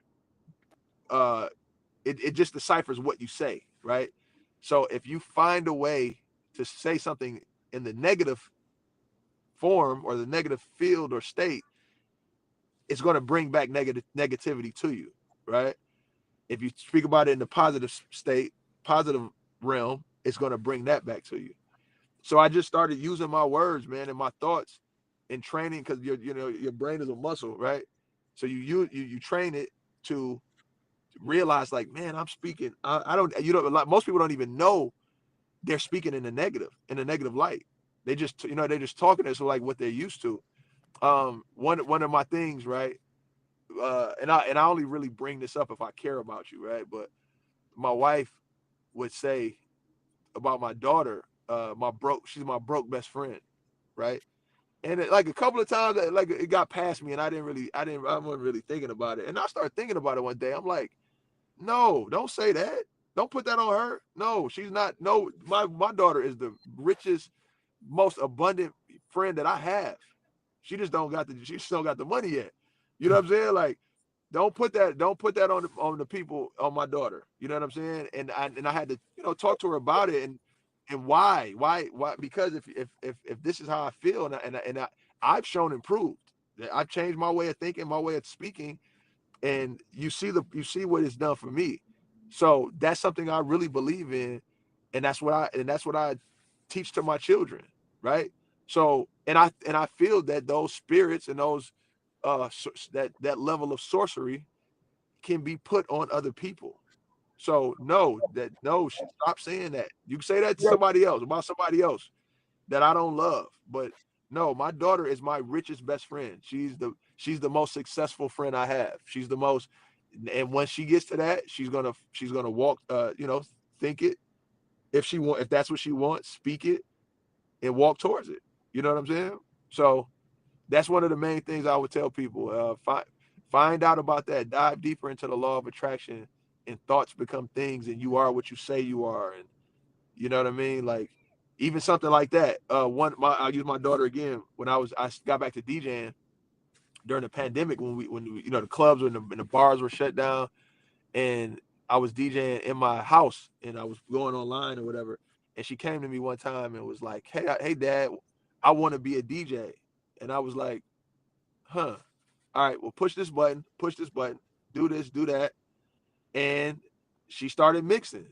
S3: It just deciphers what you say, right? So if you find a way to say something in the negative form or the negative field or state, it's going to bring back negativity to you, right? If you speak about it in the positive state, positive realm, it's going to bring that back to you. So I just started using my words, man, and my thoughts in training, because your brain is a muscle, right? So you train it to realize, like, man, I'm speaking. I don't, like most people don't even know they're speaking in a negative light. They just, they're just talking as like what they're used to. One of my things, right? And I only really bring this up if I care about you, right? But my wife would say about my daughter, she's my broke best friend, right? And like a couple of times, like it got past me, and I wasn't really thinking about it. And I started thinking about it one day. I'm like, no, don't say that. Don't put that on her. No, she's not. No, my daughter is the richest, most abundant friend that I have. She just don't got the money yet. You know what I'm saying? Like, don't put that on the people, on my daughter. You know what I'm saying? And I had to, talk to her about it, and why, because if this is how I feel, and I've shown improved. I've changed my way of thinking, my way of speaking, and you see what it's done for me. So that's something I really believe in, and that's what I teach to my children, right? So and I feel that those spirits and those that level of sorcery can be put on other people. So no, stop saying that. You can say that to somebody else, about somebody else that I don't love, but no, my daughter is my richest best friend. She's the most successful friend I have. She's the most, and when she gets to that, she's gonna walk, think it. If that's what she wants, speak it and walk towards it. You know what I'm saying? So that's one of the main things I would tell people. Find out about that. Dive deeper into the law of attraction, and thoughts become things, and you are what you say you are. And you know what I mean? Like, even something like that. I'll use my daughter again. When I got back to DJing during the pandemic, when the clubs and the bars were shut down, and I was DJing in my house, and I was going online or whatever. And she came to me one time and was like, "Hey, Dad, I want to be a DJ." And I was like, "Huh? All right, well, push this button, do this, do that." And she started mixing.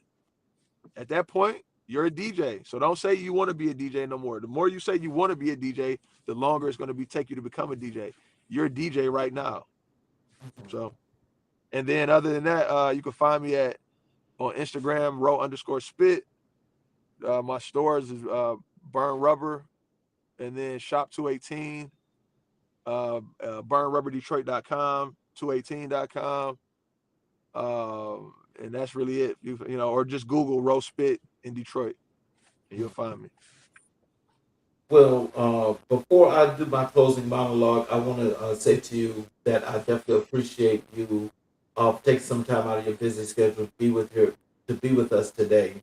S3: At that point, you're a DJ. So don't say you want to be a DJ no more. The more you say you want to be a DJ, the longer it's going to take you to become a DJ. You're a DJ right now. So, and then other than that, you can find me on Instagram, _spit. My stores is Burn Rubber, and then Shop 218. burnrubberdetroit.com, 218.com. And that's really it. Or just Google Roast Spit in Detroit and you'll find me.
S2: Well, before I do my closing monologue, I want to say to you that I definitely appreciate you taking some time out of your busy schedule to be with us today.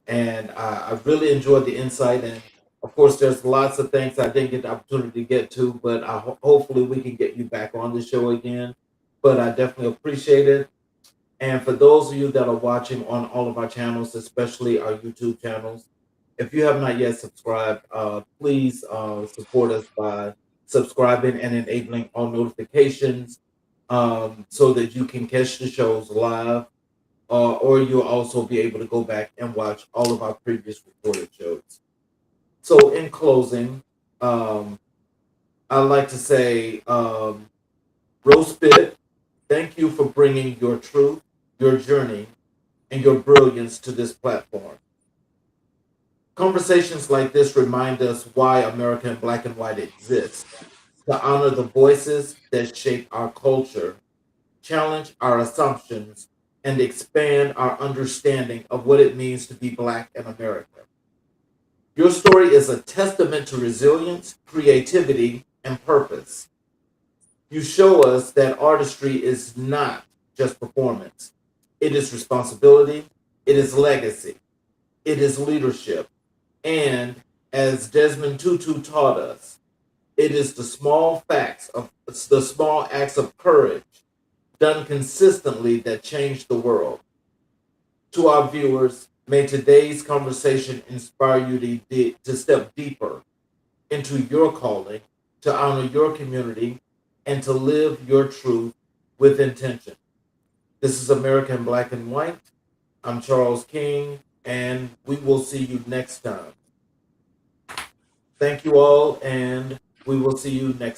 S2: And I really enjoyed the insight. And of course, there's lots of things I didn't get the opportunity to get to, but hopefully we can get you back on the show again. But I definitely appreciate it. And for those of you that are watching on all of our channels, especially our YouTube channels, if you have not yet subscribed, please support us by subscribing and enabling all notifications so that you can catch the shows live, or you'll also be able to go back and watch all of our previous recorded shows. So, in closing, I'd like to say, Roast Bit, thank you for bringing your truth, your journey, and your brilliance to this platform. Conversations like this remind us why America in Black and White exists, to honor the voices that shape our culture, challenge our assumptions, and expand our understanding of what it means to be Black in America. Your story is a testament to resilience, creativity, and purpose. You show us that artistry is not just performance, it is responsibility, it is legacy, it is leadership. And as Desmond Tutu taught us, it is the small acts of courage done consistently that change the world. To our viewers, may today's conversation inspire you to step deeper into your calling, to honor your community, and to live your truth with intention. This is America in Black and White. I'm Charles King, and we will see you next time. Thank you all, and we will see you next time.